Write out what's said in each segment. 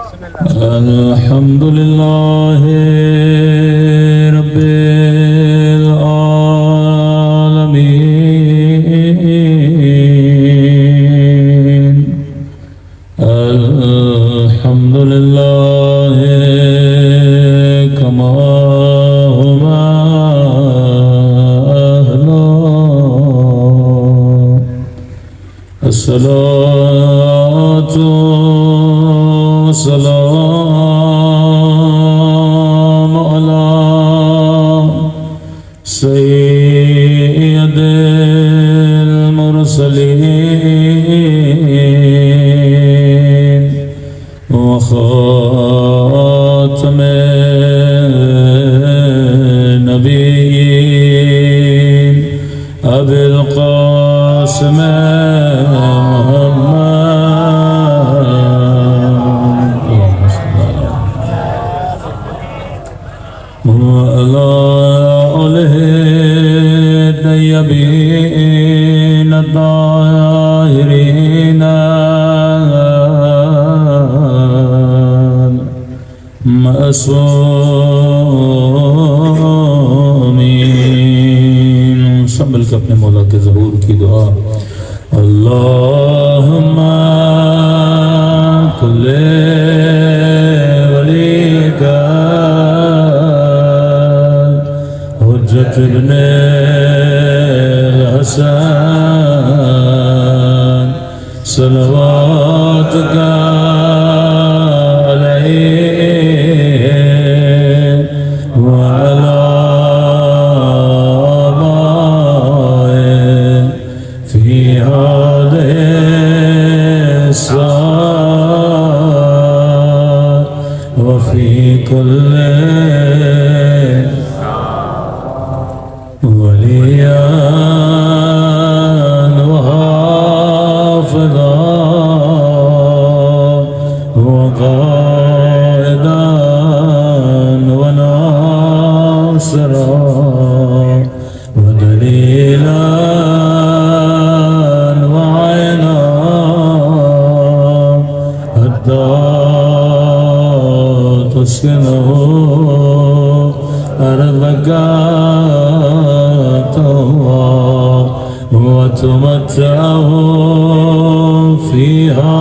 الحمد لله رب العالمين. الحمد لله كما هو أهله. الصلاة والسلام على سيد المرسلين وخاتم النبيين أبي القاسم وعلى آله الطيبين الطاهرين المعصومين. سب مل کے اپنے مولا کے ظہور کی دعا. اللہم کل ولیک حجت ابن الحسن صلواتک علیہ وعلی آبائہ فی هذه الساعة وفي كل وليا وحافظا وقائدا وناصرا ودليلا وعينا حتى تسكنه أرضك وتمتعه فيها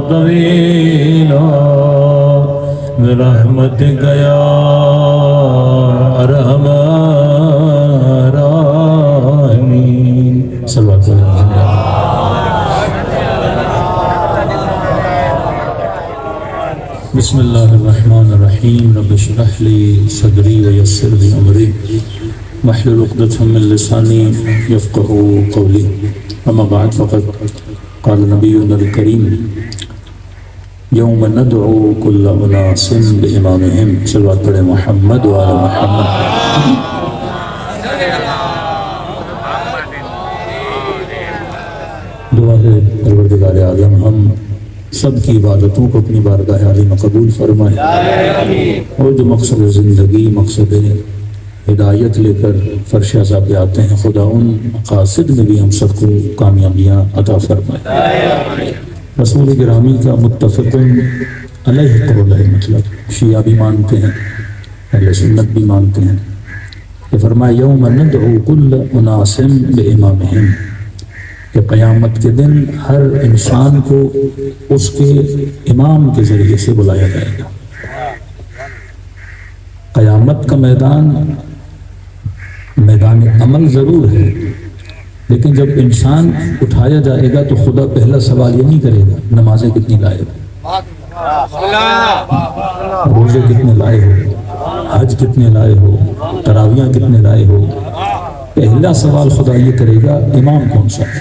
طويلا برحمتك يا أرحم الراحمين. صلوات الله. بسم الله الرحمن الرحيم. رب اشرح لي صدري ويسر لي أمري واحلل عقدة من لساني يفقهوا قولي. أما بعد فقد قال نبينا الكريم يوم ندعو كل أناس بإمامهم. صلوات على محمد وعلى محمد. دعا ہے پروردگار عالم ہم سب کی عبادتوں کو اپنی بارگاہ عالی میں قبول فرمائے اور جو مقصد زندگی مقصد ہدایت لے کر فرش عذاب پہ آتے ہیں خدا ان مقاصد میں بھی ہم سب کو کامیابیاں عطا فرمائے. رسول گرامی کا متفق علیہ قول ہے، مطلب شیعہ بھی مانتے ہیں اہل سنت بھی مانتے ہیں کہ فرمایا یوم ندعو کل اناس بامامہم، کہ قیامت کے دن ہر انسان کو اس کے امام کے ذریعے سے بلایا جائے گا. قیامت کا میدان عمل ضرور ہے، لیکن جب انسان اٹھایا جائے گا تو خدا پہلا سوال یہ نہیں کرے گا نمازیں کتنی لائے ہو، روزے کتنے لائے ہو، حج کتنے لائے ہو، تراویاں کتنے لائے ہو. پہلا سوال خدا یہ کرے گا امام کون سا ہے.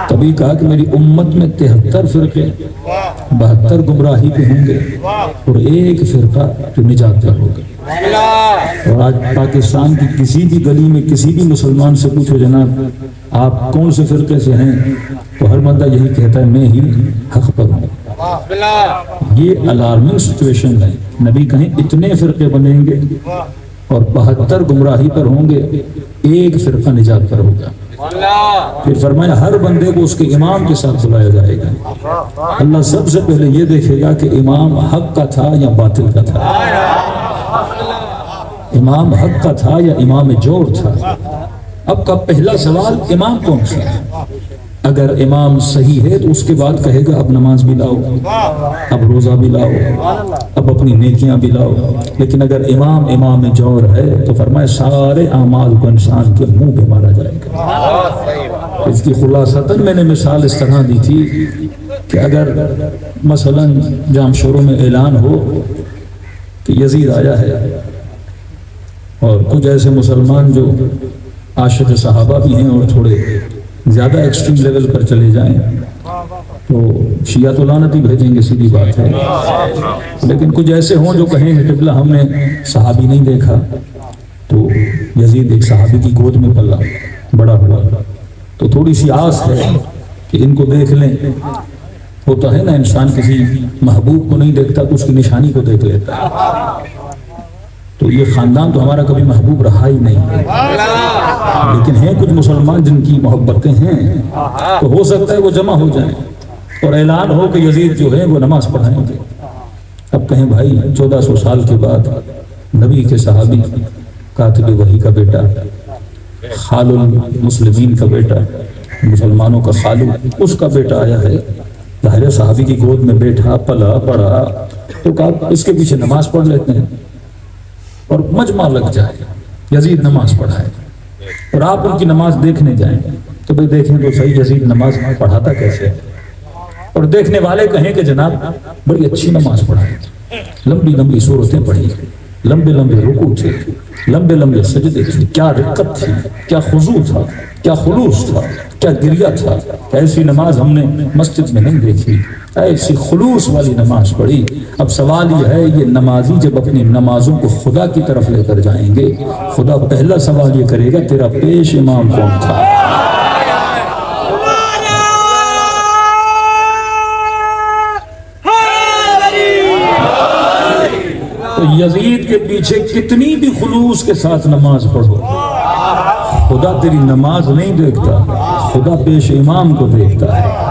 کبھی کہا کہ میری امت میں 73 فرقے 72 گمراہی پہ ہوں گے اور ایک فرقہ جو نجات پر ہوگا. اور آج پاکستان کی کسی بھی گلی میں کسی بھی مسلمان سے پوچھو جناب آپ کون سے فرقے سے ہیں تو ہر بندہ یہی کہتا ہے میں ہی حق پر ہوں. یہ الارمنگ سچویشن ہے. نبی کہیں اتنے فرقے بنیں گے اور 72 گمراہی پر ہوں گے، ایک فرقہ نجات پر ہوگا. پھر فرمایا ہر بندے کو اس کے امام کے ساتھ بلایا جائے گا، اللہ سب سے پہلے یہ دیکھے گا کہ امام حق کا تھا یا باطل کا تھا، امام حق کا تھا یا امام جور تھا۔ اب کا پہلا سوال امام کون سا ہے؟ اگر امام صحیح ہے تو اس کے بعد کہے گا اب نماز بھی لاؤ، اب روزہ بھی لاؤ، اب اپنی نیکیاں بھی لاؤ۔ لیکن اگر امام جور ہے تو فرمائے سارے اعمال کو انسان کے منہ پہ مارا جائے گا۔ اس کی خلاصتاً میں نے مثال اس طرح دی تھی کہ اگر مثلا جام شوروں میں اعلان ہو کہ یزید آیا ہے، اور کچھ ایسے مسلمان جو عاشق صحابہ بھی ہیں اور تھوڑے زیادہ ایکسٹریم لیول پر چلے جائیں تو شیعہ تو لعنت ہی بھیجیں گے، سیدھی بات ہے۔ لیکن کچھ ایسے ہوں جو کہیں کہ قبلہ ہم نے صحابی نہیں دیکھا، تو یزید ایک صحابی کی گود میں پلا بڑا ہوا، تو تھوڑی سی آس ہے کہ ان کو دیکھ لیں۔ ہوتا ہے نا انسان کسی محبوب کو نہیں دیکھتا تو اس کی نشانی کو دیکھ لیتا ہے، تو یہ خاندان تو ہمارا کبھی محبوب رہا ہی نہیں ہے، لیکن ہیں کچھ مسلمان جن کی محبتیں ہیں، تو ہو سکتا ہے وہ جمع ہو جائیں اور اعلان ہو کہ یزید جو ہے وہ نماز پڑھائیں گے۔ اب کہیں بھائی 1400 سال کے بعد نبی کے صحابی، کاتب وحی کا بیٹا، خال المسلمین کا بیٹا، مسلمانوں کا خالو، اس کا بیٹا آیا ہے، ظاہر صحابی کی گود میں بیٹھا پلا پڑا، تو کہا اس کے پیچھے نماز پڑھ لیتے ہیں اور مجمع لگ جائے، یزید نماز پڑھائے اور آپ ان کی نماز دیکھنے جائیں تو بھئی دیکھیں تو صحیح یزید نماز پڑھاتا کیسے، اور دیکھنے والے کہیں کہ جناب بڑی اچھی نماز پڑھائی، لمبی لمبی صورتیں پڑھی، لمبے لمبے رکوع تھے، لمبے لمبے سجدے تھے، کیا رقت تھی، کیا خضوع تھا، کیا خلوص تھا، کیا گریہ تھا، ایسی نماز ہم نے مسجد میں نہیں دیکھی، ایسی خلوص والی نماز پڑھی۔ اب سوال یہ ہے، یہ نمازی جب اپنی نمازوں کو خدا کی طرف لے کر جائیں گے، خدا پہلا سوال یہ کرے گا تیرا پیش امام کون تھا؟ تو یزید کے پیچھے کتنی بھی خلوص کے ساتھ نماز پڑھو، خدا تیری نماز نہیں دیکھتا، خدا پیش امام کو دیکھتا ہے۔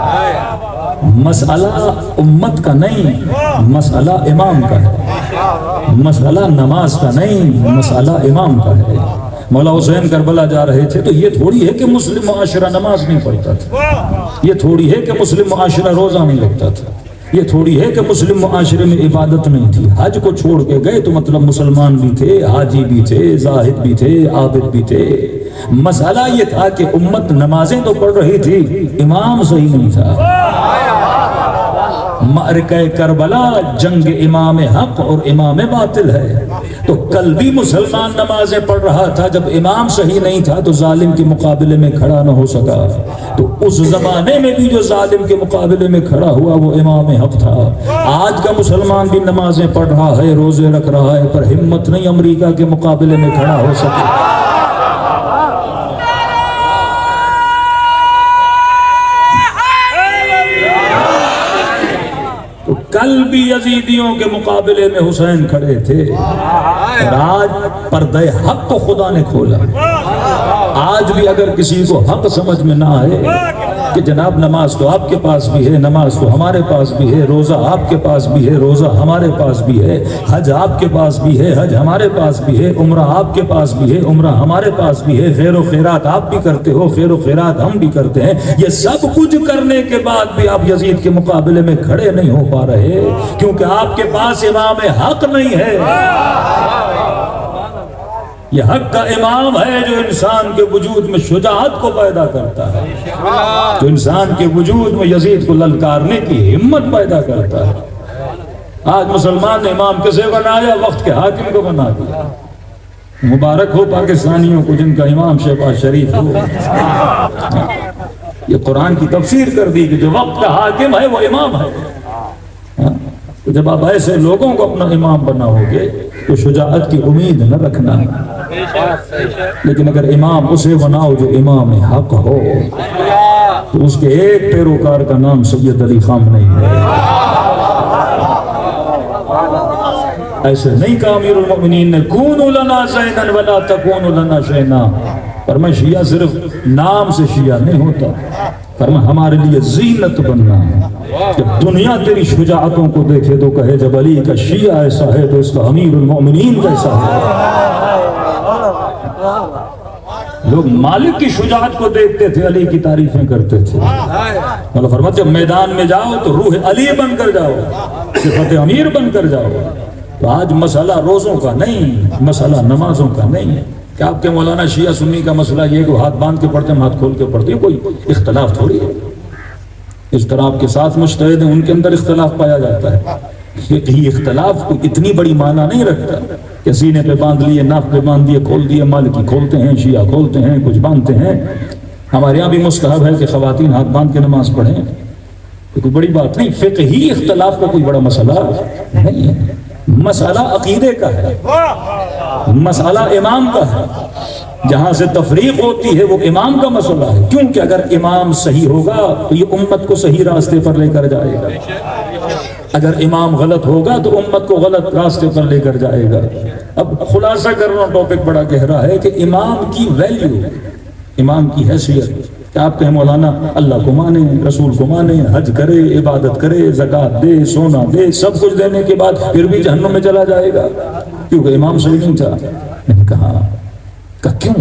مسئلہ امت کا نہیں، مسئلہ امام کا ہے، مسئلہ نماز کا نہیں، مسئلہ امام کا ہے۔ مولا حسین کربلا جا رہے تھے تو یہ تھوڑی ہے کہ مسلم معاشرہ نماز نہیں پڑھتا تھا، یہ تھوڑی ہے کہ مسلم معاشرہ روزہ نہیں رکھتا تھا، یہ تھوڑی ہے کہ مسلم معاشرے میں عبادت نہیں تھی۔ حج کو چھوڑ کے گئے تو مطلب مسلمان بھی تھے، حاجی بھی تھے، زاہد بھی تھے، عابد بھی تھے۔ مسئلہ یہ تھا کہ امت نمازیں تو پڑھ رہی تھی، امام صحیح نہیں تھا۔ معرکہ کربلا جنگ امام حق اور امام باطل ہے، تو کل بھی مسلمان نمازیں پڑھ رہا تھا، جب امام صحیح نہیں تھا تو ظالم کے مقابلے میں کھڑا نہ ہو سکا، تو اس زمانے میں بھی جو ظالم کے مقابلے میں کھڑا ہوا وہ امام حق تھا۔ آج کا مسلمان بھی نمازیں پڑھ رہا ہے، روزے رکھ رہا ہے، پر ہمت نہیں امریکہ کے مقابلے میں کھڑا ہو سکے۔ کل بھی یزیدیوں کے مقابلے میں حسین کھڑے تھے، اور آج پردہ حق کو خدا نے کھولا۔ آج بھی اگر کسی کو حق سمجھ میں نہ آئے کہ جناب نماز تو آپ کے پاس بھی ہے، نماز تو ہمارے پاس بھی ہے، روزہ آپ کے پاس بھی ہے، روزہ ہمارے پاس بھی ہے، حج آپ کے پاس بھی ہے، حج ہمارے پاس بھی ہے، عمرہ آپ کے پاس بھی ہے، عمرہ ہمارے پاس بھی ہے، خیر و خیرات آپ بھی کرتے ہو، خیر و خیرات ہم بھی کرتے ہیں، یہ سب کچھ کرنے کے بعد بھی آپ یزید کے مقابلے میں کھڑے نہیں ہو پا رہے کیونکہ آپ کے پاس امام حق نہیں ہے۔ یہ حق کا امام ہے جو انسان کے وجود میں شجاعت کو پیدا کرتا ہے، جو انسان کے وجود میں یزید کو للکارنے کی ہمت پیدا کرتا ہے۔ آج مسلمان نے امام کسے بنایا؟ وقت کے حاکم کو بنا دیا۔ مبارک ہو پاکستانیوں کو جن کا امام شہباز شریف ہو۔ یہ قرآن کی تفسیر کر دی کہ جو وقت کا حاکم ہے وہ امام ہے۔ تو جب آپ ایسے لوگوں کو اپنا امام بناؤ گے تو شجاعت کی امید نہ رکھنا، لیکن اگر امام اسے بناؤ جو امام حق ہو تو اس کے ایک پیروکار کا نام سید علی خامنہئی ہے۔ ایسے نہیں کہا امیر المؤمنین نے کونوا لنا زینا ولا تکونوا لنا شینا، پر میں شیعہ صرف نام سے شیعہ نہیں ہوتا، فرمایا ہمارے لیے زینت بننا ہے۔ جب دنیا تیری شجاعتوں کو دیکھے تو کہے جب علی کا شیعہ ایسا ہے تو اس کا امیر المومنین کیسا ہے۔ لوگ مالک کی شجاعت کو دیکھتے تھے، علی کی تعریفیں کرتے تھے۔ مولا فرماتے جب میدان میں جاؤ تو روح علی بن کر جاؤ، صفت امیر بن کر جاؤ۔ تو آج مسئلہ روزوں کا نہیں، مسئلہ نمازوں کا نہیں ہے کہ آپ کے مولانا شیعہ سنی کا مسئلہ یہ کہ ہاتھ باندھ کے پڑھتے ہیں، ہاتھ کھول کے پڑھتے ہیں، کوئی اختلاف تھوڑی ہے۔ اس طرح آپ کے ساتھ مجتہد ہیں، ان کے اندر اختلاف پایا جاتا ہے۔ فقہی اختلاف کو اتنی بڑی معنی نہیں رکھتا کہ سینے پہ باندھ لیے، ناف پہ باندھ دیے، کھول دیے، مالکی کھولتے ہیں، شیعہ کھولتے ہیں، کچھ باندھتے ہیں۔ ہمارے یہاں بھی مستحب ہے کہ خواتین ہاتھ باندھ کے نماز پڑھیں، کوئی بڑی بات نہیں۔ فقہی اختلاف کا کوئی بڑا مسئلہ نہیں ہے، مسئلہ عقیدے کا ہے، مسئلہ امام کا ہے۔ جہاں سے تفریق ہوتی ہے وہ امام کا مسئلہ ہے، کیونکہ اگر امام صحیح ہوگا تو یہ امت کو صحیح راستے پر لے کر جائے گا، اگر امام غلط ہوگا تو امت کو غلط راستے پر لے کر جائے گا۔ اب خلاصہ کرنا، ٹاپک بڑا گہرا ہے کہ امام کی ویلیو، امام کی حیثیت، کہ آپ کہیں مولانا اللہ کو مانے، رسول کو مانے، حج کرے، عبادت کرے، زکوٰۃ دے، سونا دے، سب کچھ دینے کے بعد پھر بھی جہنم میں چلا جائے گا کیونکہ امام صحیح نہیں تھا۔ میں نے کہا کیوں؟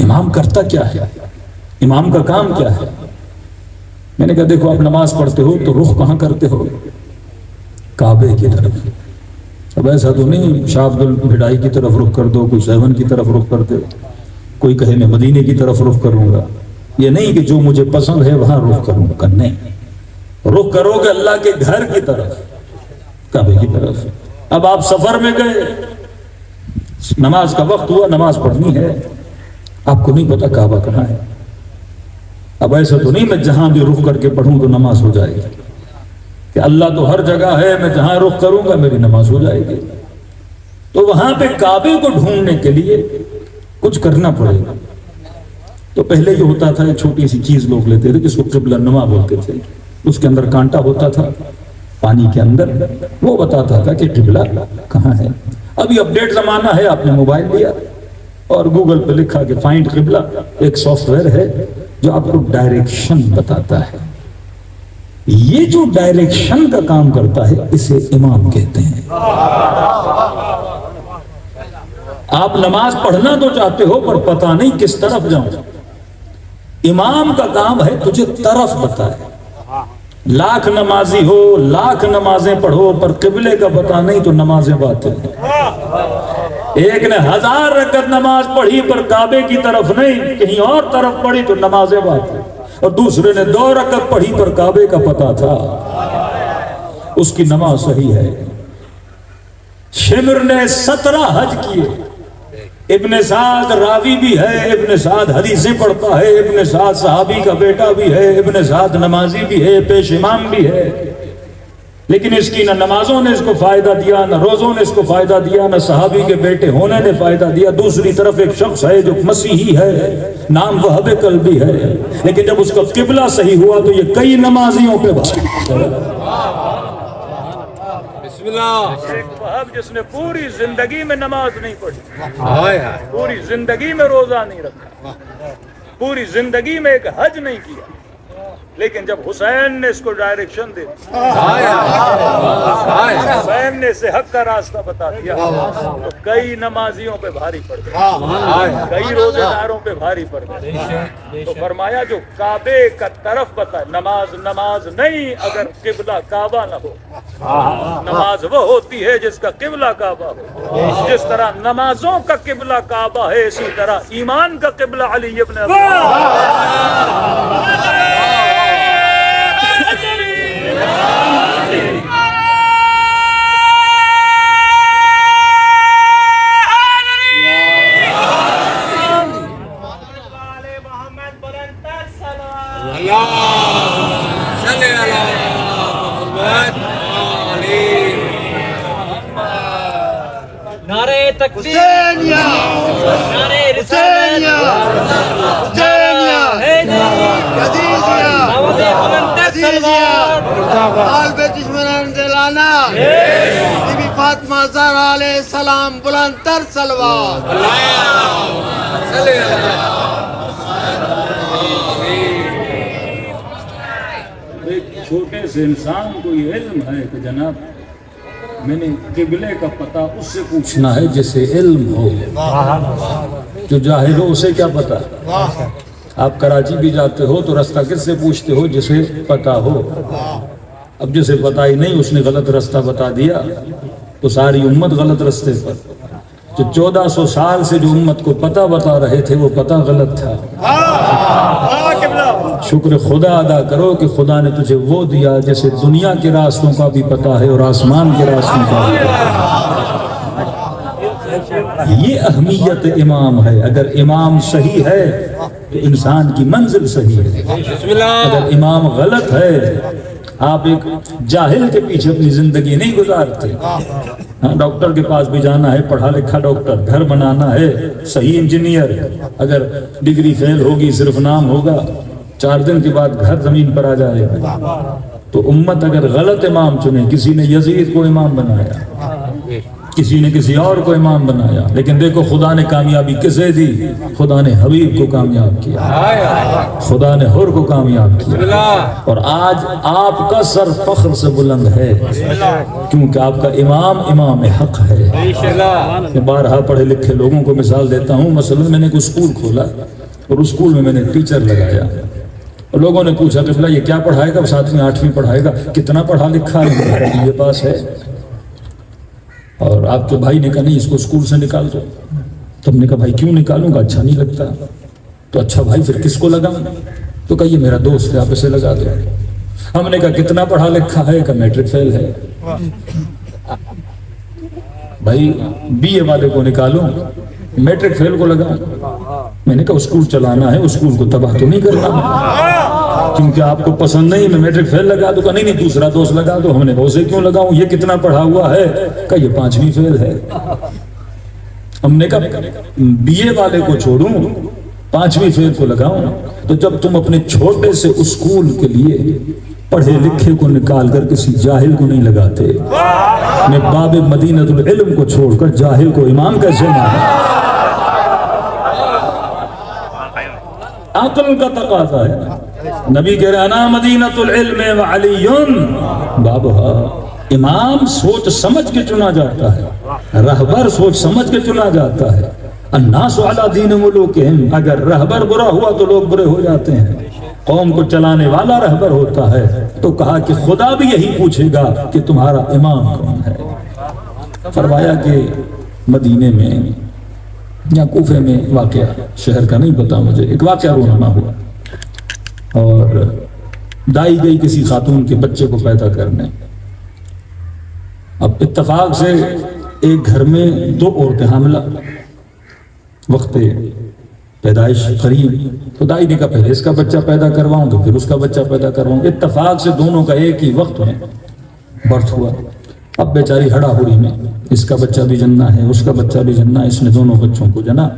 امام کرتا کیا ہے؟ امام کا کام کیا ہے؟ میں نے کہا دیکھو آپ نماز پڑھتے ہو تو رخ کہاں کرتے ہو؟ کعبے کی طرف۔ اب ایسا تو نہیں شاہ عبد البھٹائی کی طرف رخ کر دو، کوئی سیون کی طرف رخ کر دو، کوئی کہے میں مدینے کی طرف رخ کروں گا، یہ نہیں کہ جو مجھے پسند ہے وہاں رخ کروں گا، نہیں، رخ کرو گے اللہ کے گھر کی طرف، کعبے کی طرف۔ اب آپ سفر میں گئے، نماز کا وقت ہوا، نماز پڑھنی ہے، آپ کو نہیں پتا کعبہ کہاں ہے۔ اب ایسا تو نہیں میں جہاں بھی رخ کر کے پڑھوں تو نماز ہو جائے گی، کہ اللہ تو ہر جگہ ہے، میں جہاں رخ کروں گا میری نماز ہو جائے گی۔ تو وہاں پہ کعبے کو ڈھونڈنے کے لیے کچھ کرنا پڑے گا۔ تو پہلے جو ہوتا تھا ایک چھوٹی سی چیز لوگ لیتے تھے جس کو قبلہ نما بولتے تھے، اس کے اندر کانٹا ہوتا تھا پانی کے اندر، وہ بتاتا تھا کہ قبلہ کہاں ہے۔ ابھی اپڈیٹ زمانہ ہے، آپ نے موبائل لیا اور گوگل پہ لکھا کہ فائنڈ قبلہ، ایک سافٹ ویئر ہے جو آپ کو ڈائریکشن بتاتا ہے۔ یہ جو ڈائریکشن کا کام کرتا ہے اسے امام کہتے ہیں۔ آپ نماز پڑھنا تو چاہتے ہو پر پتہ نہیں کس طرف جاؤں، امام کا کام ہے تجھے طرف بتائے۔ لاکھ نمازی ہو، لاکھ نمازیں پڑھو پر قبلے کا پتہ نہیں تو نمازیں باطل ہیں۔ ایک نے 1000 رکعت نماز پڑھی پر کعبے کی طرف نہیں کہیں اور طرف پڑھی تو نمازیں باطل، اور دوسرے نے 2 رکعت پڑھی پر کعبے کا پتہ تھا، اس کی نماز صحیح ہے۔ شمر نے 17 حج کیے، ابن سعد راوی بھی ہے، ابن سعد حدیثیں پڑھتا ہے، ابن سعد صحابی کا بیٹا بھی ہے، ابن سعد نمازی بھی ہے، پیش امام بھی ہے، لیکن اس کی نہ نمازوں نے اس کو فائدہ دیا، نہ روزوں نے اس کو فائدہ دیا، نہ صحابی کے بیٹے ہونے نے فائدہ دیا۔ دوسری طرف ایک شخص ہے جو مسیحی ہے، نام وہب قلبی ہے، لیکن جب اس کا قبلہ صحیح ہوا تو یہ کئی نمازیوں پہ ایک وہب جس نے پوری زندگی میں نماز نہیں پڑھی، پوری زندگی میں روزہ نہیں رکھا، پوری زندگی میں ایک حج نہیں کیا، لیکن جب حسین نے اس کو ڈائریکشن دے دی، حسین نے اسے حق کا راستہ بتا دیا تو کئی نمازیوں پہ بھاری پڑ گئے، کئی روزے داروں پہ بھاری پڑ گئے۔ تو فرمایا جو کعبے کا طرف بتائے، نماز نماز نہیں اگر قبلہ کعبہ نہ ہو، نماز وہ ہوتی ہے جس کا قبلہ کعبہ ہو۔ جس طرح نمازوں کا قبلہ کعبہ ہے، اسی طرح ایمان کا قبلہ علی ابن ابی نعرہ تکبیر، نعرہ رسالت، آل بیت اجمران دلانا، بی بی فاطمہ زہرا علیہ السلام بلند تر صلوات۔ ایک چھوٹے سے انسان کو یہ علم ہے کہ جناب میں نے قبلے کا پتہ اس سے پوچھنا ہے جسے علم ہو. جو جاہل ہو اسے کیا پتہ؟ آپ کراچی بھی جاتے ہو تو رستہ کس سے پوچھتے ہو؟ جسے پتہ ہو. اب جسے پتہ ہی نہیں اس نے غلط رستہ بتا دیا تو ساری امت غلط رستے پر. جو 1400 سال سے جو امت کو پتہ بتا رہے تھے وہ پتہ غلط تھا. شکر خدا ادا کرو کہ خدا نے تجھے وہ دیا جیسے دنیا کے راستوں کا بھی پتہ ہے اور آسمان کے راستوں کا بھی پتہ ہے. یہ اہمیت امام ہے. اگر امام صحیح ہے تو انسان کی منزل صحیح ہے. اگر امام غلط ہے آپ ایک جاہل کے پیچھے اپنی زندگی نہیں گزارتے. ہاں ڈاکٹر کے پاس بھی جانا ہے, پڑھا لکھا ڈاکٹر, گھر بنانا ہے, صحیح انجینئر. اگر ڈگری فیل ہوگی صرف نام ہوگا, 4 دن کے بعد گھر زمین پر آ جائے گا. تو امت اگر غلط امام چنے, کسی نے یزید کو امام بنایا, کسی نے کسی اور کو امام بنایا, لیکن دیکھو خدا نے کامیابی کسے دی؟ خدا نے حبیب کو کامیاب کیا, خدا نے حر کو کامیاب کیا. اور آج آپ کا سر فخر سے بلند ہے کیونکہ آپ کا امام امام حق ہے. میں بارہا پڑھے لکھے لوگوں کو مثال دیتا ہوں. مثلا میں نے ایک اسکول کھولا اور اس اسکول میں نے ٹیچر لگایا اور لوگوں نے پوچھا کہ یہ کیا پڑھائے گا؟ ساتھ میں 8ویں پڑھائے گا. کتنا پڑھا لکھا ہے؟ یہ پاس ہے. اور آپ کے بھائی نے کہا نہیں اس کو اسکول سے نکال دو. تو ہم نے کہا بھائی کیوں نکالوں گا؟ اچھا نہیں لگتا. تو اچھا بھائی پھر کس کو لگاؤں؟ تو کہا یہ میرا دوست ہے آپ اسے لگا دو. ہم نے کہا کتنا پڑھا لکھا ہے؟ کہ میٹرک فیل ہے. بھائی بی اے والے کو نکالوں میٹرک فیل کو لگاؤں؟ میں نے کہا اسکول چلانا ہے, اسکول کو تباہ تو نہیں کرنا کیونکہ آپ کو پسند نہیں. میں میٹرک فیل لگا دوں. کہ نہیں دوسرا دوست لگا دو. ہم نے کہا اسے کیوں لگاؤں؟ یہ کتنا پڑھا ہوا ہے؟ کہ یہ 5ویں فیل ہے. ہم نے کہا بی اے والے کو چھوڑوں 5ویں فیل کو لگاؤں؟ تو جب تم اپنے چھوٹے سے اسکول کے لیے پڑھے لکھے کو نکال کر کسی جاہل کو نہیں لگاتے, میں باب مدینۃ العلم کو چھوڑ کر جاہل کو امام کیسے مانا؟ عقل کا تقاضا ہے. نبی کہہ رہے انا مدینۃ العلم وعلی بابھا. امام سوچ سمجھ کے چنا جاتا ہے, رہبر سوچ سمجھ کے چنا جاتا ہے. الناس علی دین ملوکہم. اگر رہبر برا ہوا تو لوگ برے ہو جاتے ہیں. قوم کو چلانے والا رہبر ہوتا ہے. تو کہا کہ خدا بھی یہی پوچھے گا کہ تمہارا امام کون ہے. فرمایا کہ مدینے میں یا کوفے میں واقعہ, شہر کا نہیں پتا مجھے, ایک واقعہ رونما ہوا اور دائی گئی کسی خاتون کے بچے کو پیدا کرنے. اب اتفاق سے ایک گھر میں 2 عورتیں حاملہ, وقت پیدائش قریب. تو دائی نے کہا پہلے اس کا بچہ پیدا کرواؤں تو پھر اس کا بچہ پیدا کرواؤں. اتفاق سے دونوں کا ایک ہی وقت میں برتھ ہوا. اب بیچاری ہڑا ہڑی میں, اس کا بچہ بھی جننا ہے, اس کا بچہ بھی جننا ہے. اس نے دونوں بچوں کو جنا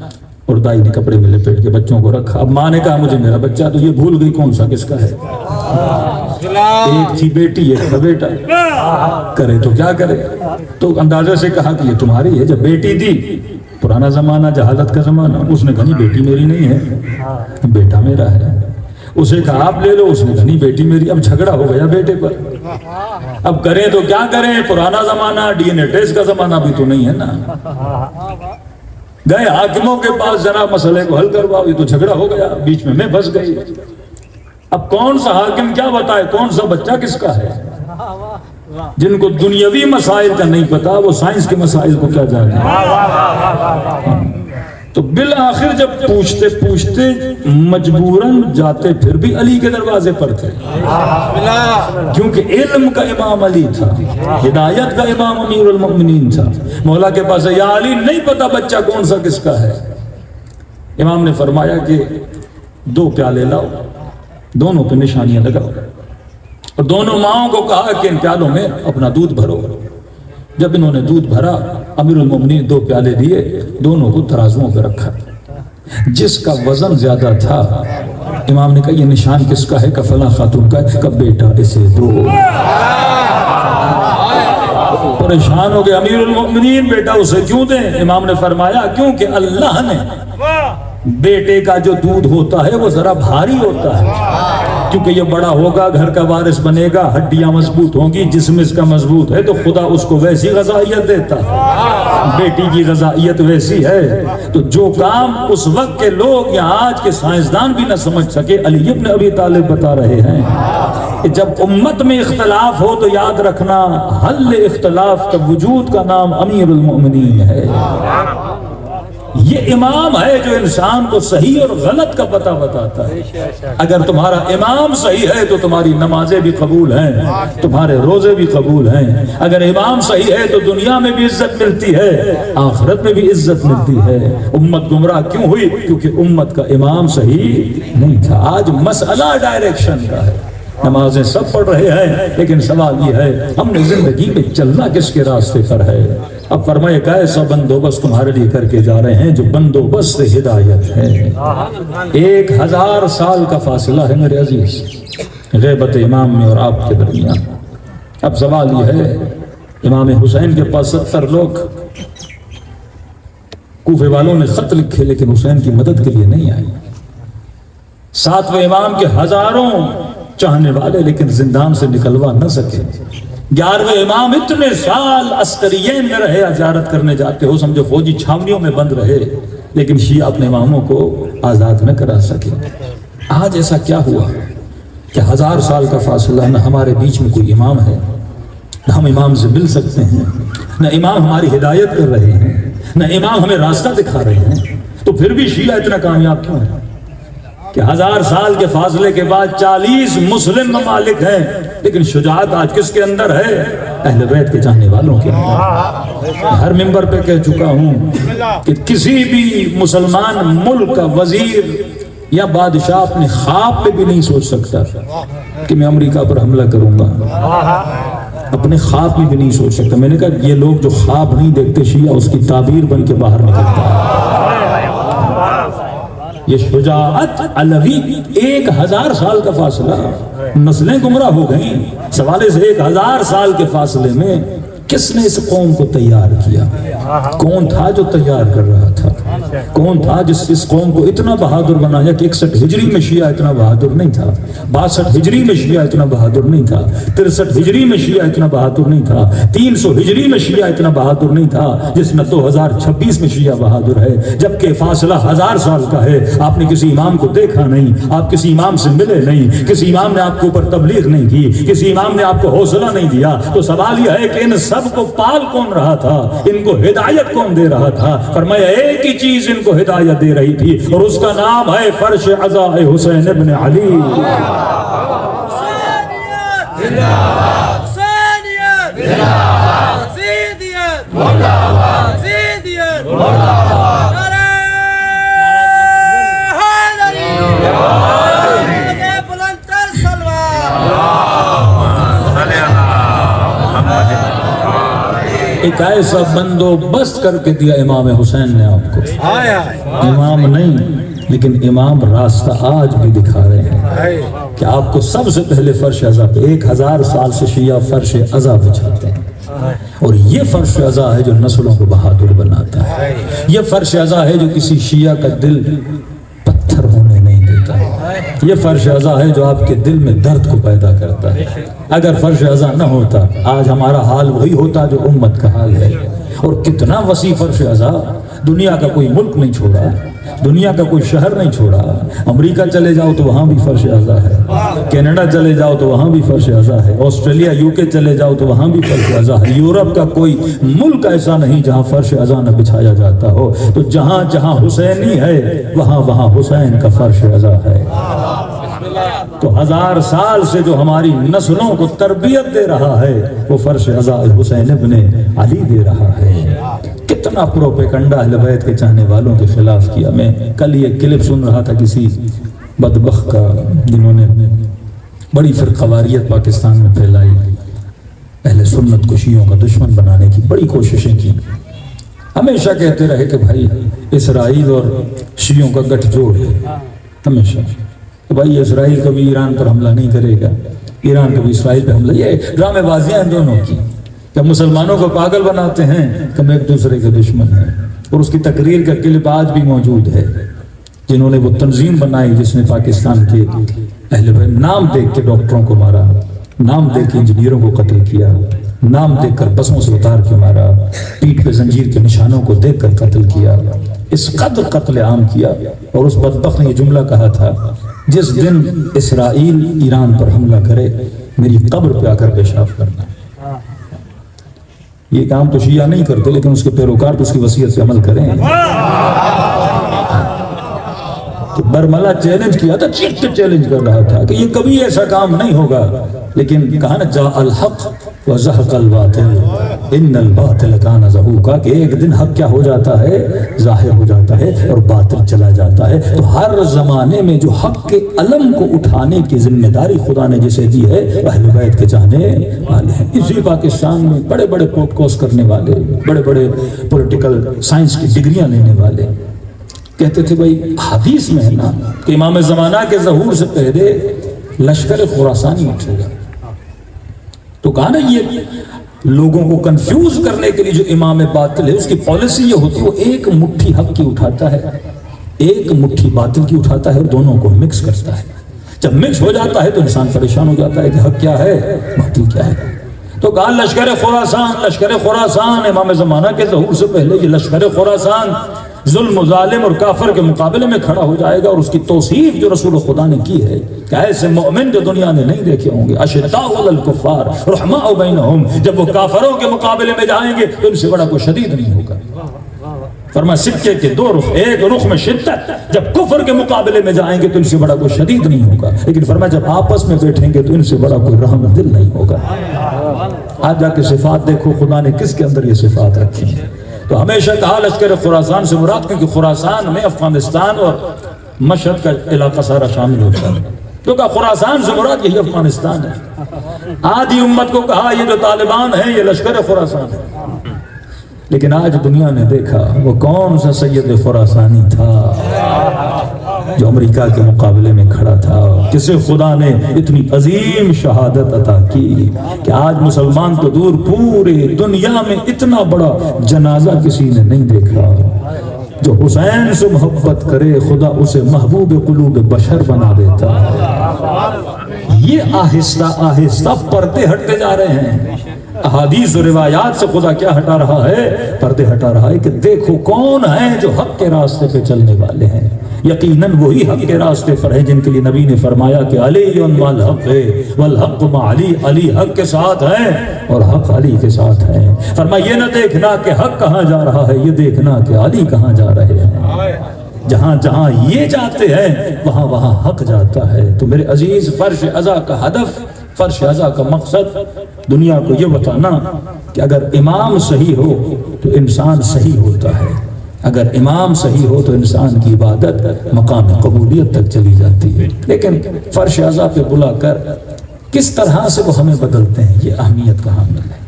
اور دائی نے کپڑے میں لپیٹ کے بچوں کو رکھا. اب ماں نے کہا مجھے میرا بچہ, تو یہ بھول گئی کون سا کس کا ہے. ایک تھی بیٹی ایک تھا بیٹا, کرے تو کیا کرے. تو اندازے سے کہا کہ یہ تمہاری ہے. جب بیٹی تھی, پرانا زمانہ جہالت کا زمانہ, اس نے کہا نہیں بیٹی میری نہیں ہے, بیٹا میرا ہے. اسے کہا آپ لے لو, اس نے کہا نہیں بیٹی میری. اب جھگڑا ہو گیا بیٹے پر. اب کریں تو کیا کریں, پرانا زمانہ, ڈی این اے ٹیسٹ کا زمانہ بھی تو نہیں ہے نا. گئے حاکموں کے پاس, جناب مسئلے کو حل کرواؤ. یہ تو جھگڑا ہو گیا, بیچ میں پھنس گئی. اب کون سا حاکم کیا بتائے کون سا بچہ کس کا ہے. جن کو دنیاوی مسائل کا نہیں پتا وہ سائنس کے مسائل کو کیا جانے. تو بالآخر جب پوچھتے پوچھتے مجبوراً جاتے پھر بھی علی کے دروازے پر تھے, کیونکہ علم کا امام علی تھا, ہدایت کا امام امیر المؤمنین تھا. مولا کے پاس یا علی نہیں پتا بچہ کون سا کس کا ہے. امام نے فرمایا کہ 2 پیالے لاؤ, دونوں پہ نشانیاں لگاؤ, اور دونوں ماؤں کو کہا کہ ان پیالوں میں اپنا دودھ بھرو. جب انہوں نے دودھ بھرا, امیر المومنین 2 پیالے دیے, دونوں کو ترازوؤں پہ رکھا. جس کا وزن زیادہ تھا امام نے کہا یہ نشان کس کا ہے؟ کہ فلاں خاتون کا ہے. کہ بیٹا اسے دو. پریشان ہو گئے امیر المومنین, بیٹا اسے کیوں دیں؟ امام نے فرمایا کیونکہ اللہ نے بیٹے کا جو دودھ ہوتا ہے وہ ذرا بھاری ہوتا ہے، کیونکہ یہ بڑا ہوگا، گھر کا وارث بنے گا، ہڈیاں مضبوط ہوں گی، جسم اس کا مضبوط ہے تو خدا اس کو ویسی غذائیت دیتا ہے، بیٹی کی غذائیت ویسی ہے۔ تو جو کام اس وقت کے لوگ یا آج کے سائنسدان بھی نہ سمجھ سکے، علی ابن ابی طالب بتا رہے ہیں کہ جب امت میں اختلاف ہو تو یاد رکھنا حل اختلاف کا وجود کا نام امیر المؤمنین ہے۔ یہ امام ہے جو انسان کو صحیح اور غلط کا پتہ بتاتا ہے۔ اگر تمہارا امام صحیح ہے تو تمہاری نمازیں بھی قبول ہیں، تمہارے روزے بھی قبول ہیں۔ اگر امام صحیح ہے تو دنیا میں بھی عزت ملتی ہے، آخرت میں بھی عزت ملتی ہے۔ امت گمراہ کیوں ہوئی؟ کیونکہ امت کا امام صحیح نہیں تھا۔ آج مسئلہ ڈائریکشن کا ہے، نمازیں سب پڑھ رہے ہیں، لیکن سوال یہ ہے ہم نے زندگی میں چلنا کس کے راستے پر ہے؟ اب فرمائے کہ ایسا بندوبست تمہارے لیے کر کے جا رہے ہیں جو بندوبست ہدایت ہے۔ 1000 سال کا فاصلہ ہے میرے عزیز غیبت امام میں اور آپ کے درمیان۔ اب سوال یہ ہے، امام حسین کے پاس 70 لوگ کوفے والوں نے خط لکھے لیکن حسین کی مدد کے لیے نہیں آئے۔ 7ویں امام کے ہزاروں چاہنے والے لیکن زندان سے نکلوا نہ سکے۔ 11ویں امام اتنے سال عسکریین میں رہے، زیارت کرنے جاتے ہو سمجھو فوجی چھاونیوں میں بند رہے، لیکن شیعہ اپنے اماموں کو آزاد نہ کرا سکے۔ آج ایسا کیا ہوا کہ 1000 سال کا فاصلہ، نہ ہمارے بیچ میں کوئی امام ہے، نہ ہم امام سے مل سکتے ہیں، نہ امام ہماری ہدایت کر رہے ہیں، نہ امام ہمیں راستہ دکھا رہے ہیں، تو پھر بھی شیعہ اتنا کامیاب کیوں ہے کہ 1000 سال کے فاصلے کے بعد 40 مسلم ممالک ہیں، لیکن شجاعت آج کس کے اندر ہے؟ اہل بیت کے چاہنے والوں کے اندر۔ ہر منبر پہ کہہ چکا ہوں کہ کسی بھی مسلمان ملک کا وزیر یا بادشاہ اپنے خواب پہ بھی نہیں سوچ سکتا کہ میں امریکہ پر حملہ کروں گا، اپنے خواب میں بھی نہیں سوچ سکتا۔ میں نے کہا یہ لوگ جو خواب نہیں دیکھتے، شیعہ اس کی تعبیر بن کے باہر نکلتا ہے۔ یہ شجاعت علوی، 1000 سال کا فاصلہ، نسلیں گمراہ ہو گئیں۔ سوال سے 1000 سال کے فاصلے میں کس نے اس قوم کو تیار کیا؟ کون تھا جو تیار کر رہا تھا؟ کون تھا جس اس قوم کو اتنا بہادر بنایا کہ 61 ہجری میں شیعہ اتنا بہادر نہیں تھا، 62 ہجری میں شیعہ اتنا بہادر نہیں تھا، 63 ہجری میں شیعہ اتنا بہادر نہیں تھا، 300 ہجری میں شیعہ اتنا بہادر نہیں تھا جس میں 2026 میں شیعہ بہادر ہے، جبکہ فاصلہ 1000 سال کا ہے۔ آپ نے کسی امام کو دیکھا نہیں، آپ کسی امام سے ملے نہیں، کسی امام نے آپ کے اوپر تبلیغ نہیں کی، کسی امام نے آپ کو حوصلہ نہیں دیا، تو سوال یہ ہے کہ ان سب کو پال کون رہا تھا؟ ان کو ہدایت کون دے رہا تھا؟ فرمایا ایک ہی چیز ان کو ہدایت دے رہی تھی اور اس کا نام ہے فرش عزا حسین ابن علی۔ ایک ایسا بندوبست کر کے دیا امام حسین نے آپ کو، امام نہیں لیکن امام راستہ آج بھی دکھا رہے ہیں کہ آپ کو سب سے پہلے فرش عزا پہ 1000 سال سے شیعہ فرش عزا بچھاتے ہیں، اور یہ فرش عزا ہے جو نسلوں کو بہادر بناتا ہے۔ یہ فرش عزا ہے جو کسی شیعہ کا دل پتھر ہونے نہیں دیتا، یہ فرش عزا ہے جو آپ کے دل میں درد کو پیدا کرتا ہے۔ اگر فرش عزا نہ ہوتا آج ہمارا حال وہی ہوتا جو امت کا حال ہے۔ اور کتنا وسیع فرش عزا، دنیا کا کوئی ملک نہیں چھوڑا، دنیا کا کوئی شہر نہیں چھوڑا۔ امریکہ چلے جاؤ تو وہاں بھی فرش عزا ہے، کینیڈا چلے جاؤ تو وہاں بھی فرش عزا ہے، آسٹریلیا UK چلے جاؤ تو وہاں بھی فرش عزا ہے۔ یورپ کا کوئی ملک ایسا نہیں جہاں فرش عزا نہ بچھایا جاتا ہو۔ تو جہاں جہاں حسینی ہے وہاں وہاں حسین کا فرش عزا ہے۔ تو 1000 سال سے جو ہماری نسلوں کو تربیت دے رہا ہے وہ فرش عزا حسین ابن علی دے رہا ہے۔ کتنا پروپیگنڈا اہل بیت کے چاہنے والوں کے خلاف کیا۔ میں کل یہ کلپ سن رہا تھا کسی بدبخت کا، جنہوں نے بڑی فرقواریت پاکستان میں پھیلائی، اہل سنت کو شیعوں کا دشمن بنانے کی بڑی کوششیں کی۔ ہمیشہ کہتے رہے کہ بھائی اسرائیل اور شیعوں کا گٹھ جوڑ ہے، ہمیشہ کہ بھائی اسرائیل کبھی ایران پر حملہ نہیں کرے گا، ایران کبھی اسرائیل پہ حملہ۔ یہ ڈرامے بازیاں ہیں دونوں کی کہ مسلمانوں کو پاگل بناتے ہیں کہ ہم ایک دوسرے کے دشمن ہیں، اور اس کی تقریر کا کلپ آج بھی موجود ہے۔ جنہوں نے وہ تنظیم بنائی جس نے پاکستان کے اہل بیت نام دیکھ کے ڈاکٹروں کو مارا، نام دیکھ کے انجینئروں کو قتل کیا، نام دیکھ کر بسوں سے اتار کے مارا، پیٹھ پہ زنجیر کے نشانوں کو دیکھ کر قتل کیا، اس قدر قتل عام کیا. اور اس بدبخت نے یہ جملہ کہا تھا، جس دن اسرائیل ایران پر حملہ کرے میری قبر پہ آ کر پیشاب کرنا. یہ کام تو شیعہ نہیں کرتے، لیکن اس کے پیروکار تو اس کی وصیت سے عمل کریں. تو برملا چیلنج کیا تھا، چیخ چیلنج کر رہا تھا کہ یہ کبھی ایسا کام نہیں ہوگا، لیکن کہا نا جاء الحق وزہق الباطل ان الباطل کان زہوقا، کہ ایک دن حق کیا ہو جاتا ہے، ظاہر ہو جاتا ہے اور باطل چلا جاتا ہے. تو ہر زمانے میں جو حق کے علم کو اٹھانے کی ذمہ داری خدا نے جسے دی ہے وہ اہل بیت کے چاہنے والے ہیں. اسی پاکستان میں بڑے بڑے پوڈ کاسٹ کرنے والے، بڑے بڑے پولیٹیکل سائنس کی ڈگریاں لینے والے کہتے تھے بھائی حدیث میں ہے نا کہ امام زمانہ کے ظہور سے پہلے لشکر خراسانی اٹھے گا. تو کہا نا یہ لوگوں کو کنفیوز کرنے کے لیے جو امام باطل ہے اس کی پالیسی یہ ہوتی ہے، وہ ایک مٹھی حق کی اٹھاتا ہے، ایک مٹھی باطل کی اٹھاتا ہے اور دونوں کو مکس کرتا ہے. جب مکس ہو جاتا ہے تو انسان پریشان ہو جاتا ہے کہ حق کیا ہے، باطل کیا ہے. تو کہا لشکر خراسان، لشکر خراسان امام زمانہ کے ظہور سے پہلے یہ لشکر خراسان ظلم و ظالم اور کافر کے مقابلے میں کھڑا ہو جائے گا. اور اس کی توصیف جو رسول خدا نے کی ہے کہ ایسے مومن جو دنیا نے نہیں دیکھے ہوں گے، اشداء علی الکفار رحماء بینہم، جب وہ کافروں کے مقابلے میں جائیں گے تو ان سے بڑا کوئی شدید نہیں ہوگا. فرمایا سکے کے دو رخ، ایک رخ میں شدت، جب کفر کے مقابلے میں جائیں گے تو ان سے بڑا کوئی شدید نہیں ہوگا، لیکن فرمایا جب آپس میں بیٹھیں گے تو ان سے بڑا کوئی رحم دل نہیں ہوگا. آج جا کے صفات دیکھو خدا نے کس کے اندر یہ صفات رکھی ہیں. تو ہمیشہ کہا لشکر خراسان سے مراد، کیونکہ خراسان میں افغانستان اور مشہد کا علاقہ سارا شامل ہوتا ہے. تو کہا خراسان سے مراد یہی افغانستان ہے. آدھی امت کو کہا یہ جو طالبان ہیں یہ لشکر خراسان ہے. لیکن آج دنیا نے دیکھا وہ کون سا سید خراسانی تھا جو امریکہ کے مقابلے میں کھڑا تھا، کسے خدا نے اتنی عظیم شہادت عطا کی کہ آج مسلمان تو دور پورے دنیا میں اتنا بڑا جنازہ کسی نے نہیں دیکھا. جو حسین سے محبت کرے خدا اسے محبوب قلوب بشر بنا دیتا. یہ آہستہ آہستہ پردے ہٹتے جا رہے ہیں. احادیث و روایات سے خدا کیا ہٹا رہا ہے، پردے ہٹا رہا ہے کہ دیکھو کون ہیں جو حق کے راستے پہ چلنے والے ہیں. یقیناً وہی حق کے راستے پر ہیں جن کے لیے نبی نے فرمایا کہ علی والحق والحق مع علی، علی حق کے ساتھ ہیں اور حق علی کے ساتھ ہیں. فرمایا یہ نہ دیکھنا کہ حق کہاں جا رہا ہے، یہ دیکھنا کہ علی کہاں جا رہے ہیں. جہاں جہاں یہ جاتے ہیں وہاں وہاں حق جاتا ہے. تو میرے عزیز، فرش ازا کا ہدف، فرش ازا کا مقصد دنیا کو یہ بتانا کہ اگر امام صحیح ہو تو انسان صحیح ہوتا ہے، اگر امام صحیح ہو تو انسان کی عبادت مقام قبولیت تک چلی جاتی ہے. لیکن فرش ازا پہ بلا کر کس طرح سے وہ ہمیں بدلتے ہیں، یہ اہمیت کا حامل ہے.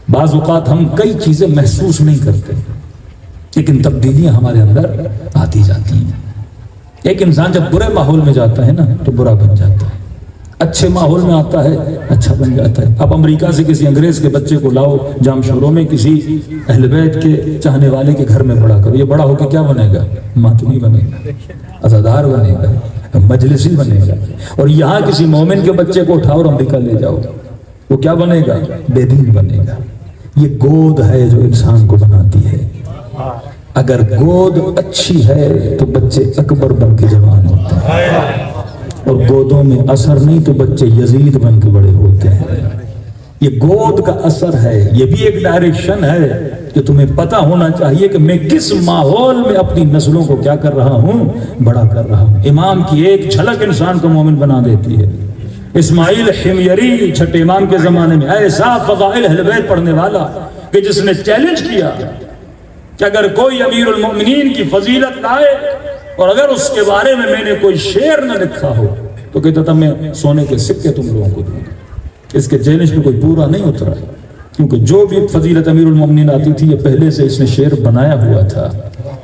بعض اوقات ہم کئی چیزیں محسوس نہیں کرتے لیکن تبدیلیاں ہمارے اندر آتی جاتی ہیں. ایک انسان جب برے ماحول میں جاتا ہے نا تو برا بن جاتا ہے، اچھے ماحول میں آتا ہے اچھا بن جاتا ہے. اب امریکہ سے کسی انگریز کے بچے کو لاؤ، جامشوروں میں کسی اہل بیت کے چاہنے والے کے گھر میں بڑا کرو، یہ بڑا ہو کے کیا بنے گا؟ ماتمی بنے گا، عزادار بنے گا، مجلسی بنے گا. اور یہاں کسی مومن کے بچے کو اٹھاؤ اور امریکہ لے جاؤ، وہ کیا بنے گا؟ بے دین بنے گا. یہ گود ہے جو انسان کو بناتی ہے. اگر گود اچھی ہے تو بچے اکبر بن کے جوان ہوتے ہیں، اور گودوں میں اثر نہیں تو بچے یزید بن کے بڑے ہوتے ہیں. یہ گود کا اثر ہے، یہ بھی ایک ڈائریکشن ہے کہ تمہیں پتہ ہونا چاہیے کہ میں کس ماحول میں اپنی نسلوں کو کیا کر رہا ہوں، بڑا کر رہا ہوں. امام کی ایک جھلک انسان کو مومن بنا دیتی ہے. اسماعیل حمیری چھٹے امام کے زمانے میں ایسا فضائل اہل بیت پڑھنے والا کہ جس نے چیلنج کیا کہ اگر کوئی امیر المؤمنین کی فضیلت لائے اور اگر اس کے بارے میں نے کوئی شعر نہ لکھا ہو تو کہتا تھا میں سونے کے سکے تم لوگوں کو دوں. اس کے چیلنج میں کوئی پورا نہیں اترا، کیونکہ جو بھی فضیلت امیر المؤمنین آتی تھی یہ پہلے سے اس نے شعر بنایا ہوا تھا.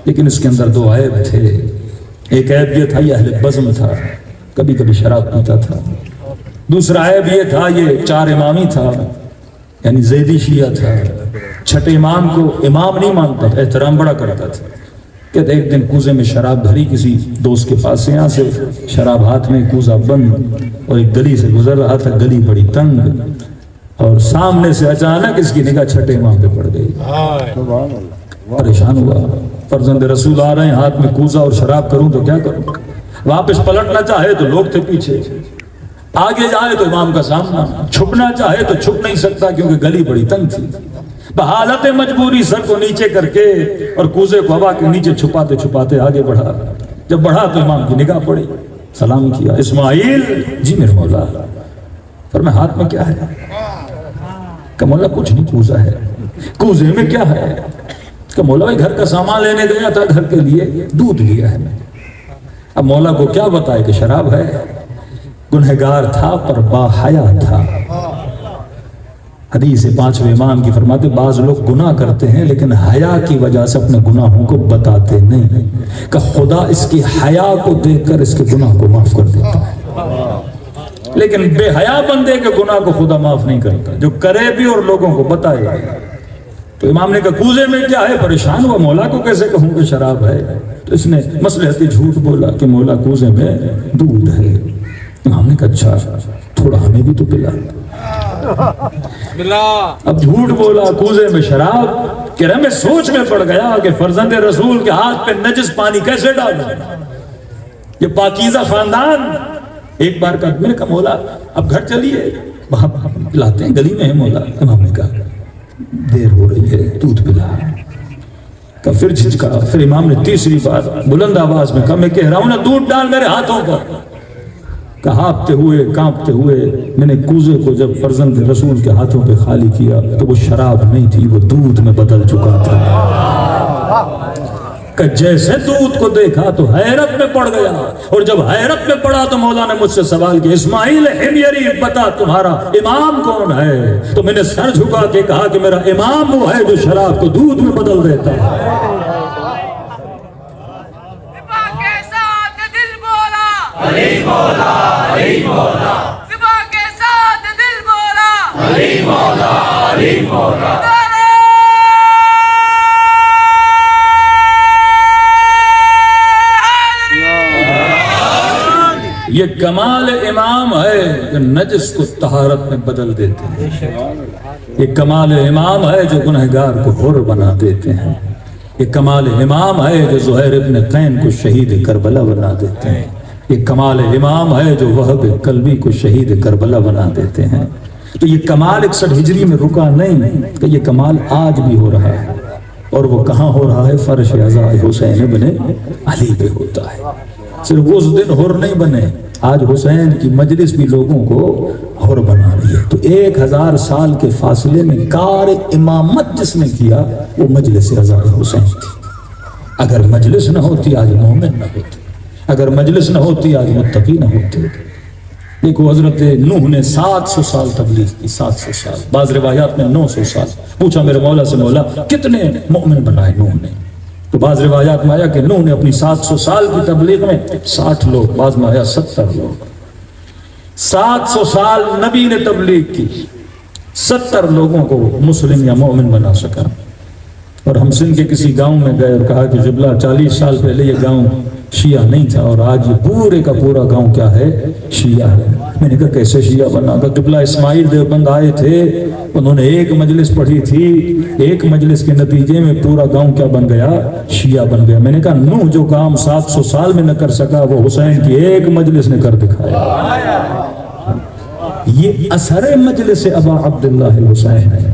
لیکن اس کے اندر دو عیب تھے. ایک عیب یہ تھا یہ اہل بزم تھا، کبھی کبھی شراب پیتا تھا. دوسرا عیب یہ تھا یہ چار امامی تھا، یعنی زیدی شیعہ تھا. چھٹے امام کو امام نہیں مانتا تھا، احترام بڑا کرتا تھا. کہتے ایک دن کوزے میں شراب بھری کسی دوست کے پاس سے، یہاں سے شراب ہاتھ میں، کوزہ بند، اور ایک گلی سے گزر رہا تھا، گلی بڑی تنگ، اور سامنے سے اچانک اس کی نگاہ چھٹے امام پہ پڑ گئی۔ پریشان ہوا، فرزند رسول آ رہے ہیں، ہاتھ میں کوزہ اور شراب، کروں تو کیا کروں؟ واپس پلٹنا چاہے تو لوگ تھے پیچھے، آگے جائے تو امام کا سامنا، چھپنا چاہے تو چھپ نہیں سکتا کیونکہ گلی بڑی تنگ تھی۔ بحالت مجبوری سر کو نیچے کر کے اور کوزے کو ہوا کے نیچے چھپاتے چھپاتے آگے بڑھا۔ جب بڑھا تو امام کی نگاہ پڑی، سلام کیا، اسماعیل، جی میرے مولا۔ فرمایا ہاتھ میں کیا ہے؟ کہ مولا کچھ نہیں، کوزہ ہے۔ کوزے میں کیا ہے؟ کہ مولا بھائی گھر کا سامان لینے گیا تھا، گھر کے لیے دودھ لیا ہے میں۔ اب مولا کو کیا بتائے کہ شراب ہے؟ گنہگار تھا پر با حیا تھا۔ حدیث پانچویں امام کی فرماتے بعض لوگ گناہ کرتے ہیں لیکن حیا کی وجہ سے اپنے گناہوں کو بتاتے نہیں، کہ خدا اس کی حیا کو دیکھ کر اس کے گناہ کو معاف کر دیتا ہے، لیکن بے حیا بندے کے گناہ کو خدا معاف نہیں کرتا، جو کرے بھی اور لوگوں کو بتائے۔ تو امام نے کہا کوزے میں کیا ہے؟ پریشان ہوا، مولا کو کیسے کہوں کہ شراب ہے؟ تو اس نے مصلحتی جھوٹ بولا کہ مولا کوزے میں دودھ ہے۔ امام نے کہا اچھا تھوڑا ہمیں بھی تو پلا۔ اب جھوٹ بولا، کوزے میں شراب، کہ میں سوچ میں پڑ گیا کہ فرزند رسول کے ہاتھ پہ نجس پانی کیسے ڈالوں؟ یہ پاکیزہ خاندان۔ ایک بار کا میں نے کہا مولا اب گھر چلیے، وہاں پلاتے ہیں، گلی میں ہے مولا۔ امام نے کہا دیر ہو رہی ہے، دودھ پلا۔ کہ پھر جھجکا، پھر امام نے تیسری بار بلند آواز میں کہا میں کہہ رہا ہوں نا، دودھ ڈال میرے ہاتھوں پر۔ ہانپتے ہوئے کانپتے ہوئے میں نے کوزے کو جب فرزند رسول کے ہاتھوں پہ خالی کیا تو وہ شراب نہیں تھی، وہ دودھ میں بدل چکا تھا۔ کہ جیسے دودھ کو دیکھا تو حیرت میں پڑ گیا، اور جب حیرت میں پڑا تو مولا نے مجھ سے سوال کیا اسماعیل حمیری بتا تمہارا امام کون ہے؟ تو میں نے سر جھکا کے کہا کہ میرا امام وہ ہے جو شراب کو دودھ میں بدل دیتا ہے۔ علی مولا، علی مولا، صبح کے ساتھ دل مولا، علی مولا، علی مولا۔ یہ کمال امام ہے کہ نجس کو طہارت میں بدل دیتے ہیں، یہ کمال امام ہے جو گنہگار کو حر بنا دیتے ہیں، یہ کمال امام ہے جو زہیر ابن قین کو شہید کربلا بنا دیتے ہیں، یہ کمال امام ہے جو وہب قلبی کو شہید کربلا بنا دیتے ہیں۔ تو یہ کمال 61 ہجری میں رکا نہیں کہ یہ کمال آج بھی ہو رہا ہے، اور وہ کہاں ہو رہا ہے؟ فرش عزا حسین ابن علی پہ ہوتا ہے۔ صرف اس دن حر نہیں بنے، آج حسین کی مجلس بھی لوگوں کو حر بنا رہی ہے۔ تو 1000 سال کے فاصلے میں کار امامت جس نے کیا وہ مجلس عزا حسین تھی۔ اگر مجلس نہ ہوتی آج مومن نہ ہوتے، اگر مجلس نہ ہوتی آج متقی نہ ہوتے۔ دیکھو حضرت نوح نے 700 سال تبلیغ کی، 700 سال، بعض روایات میں 900 سال۔ پوچھا میرے مولا سے مولا کتنے مومن بنائے نوح نے؟ تو بعض روایات میں آیا کہ نوح نے اپنی 700 سال کی تبلیغ میں 60 لوگ، بعض میں آیا 70 لوگ۔ 700 سال نبی نے تبلیغ کی، 70 لوگوں کو مسلم یا مومن بنا سکا۔ اور ہم سندھ کے کسی گاؤں میں گئے اور کہا کہ جبلا 40 سال پہلے یہ گاؤں شیعہ نہیں تھا اور آج یہ پورے کا پورا گاؤں کیا ہے؟ شیعہ ہے۔ میں نے کہا کیسے شیعہ بنا؟ کہ جبلا اسماعیل دیوبند آئے تھے، انہوں نے ایک مجلس پڑھی تھی، ایک مجلس کے نتیجے میں پورا گاؤں کیا بن گیا؟ شیعہ بن گیا۔ میں نے کہا نوح جو کام 700 سال میں نہ کر سکا وہ حسین کی ایک مجلس نے کر دکھایا۔ یہ اثر مجلس ابا عبداللہ الحسین ہے۔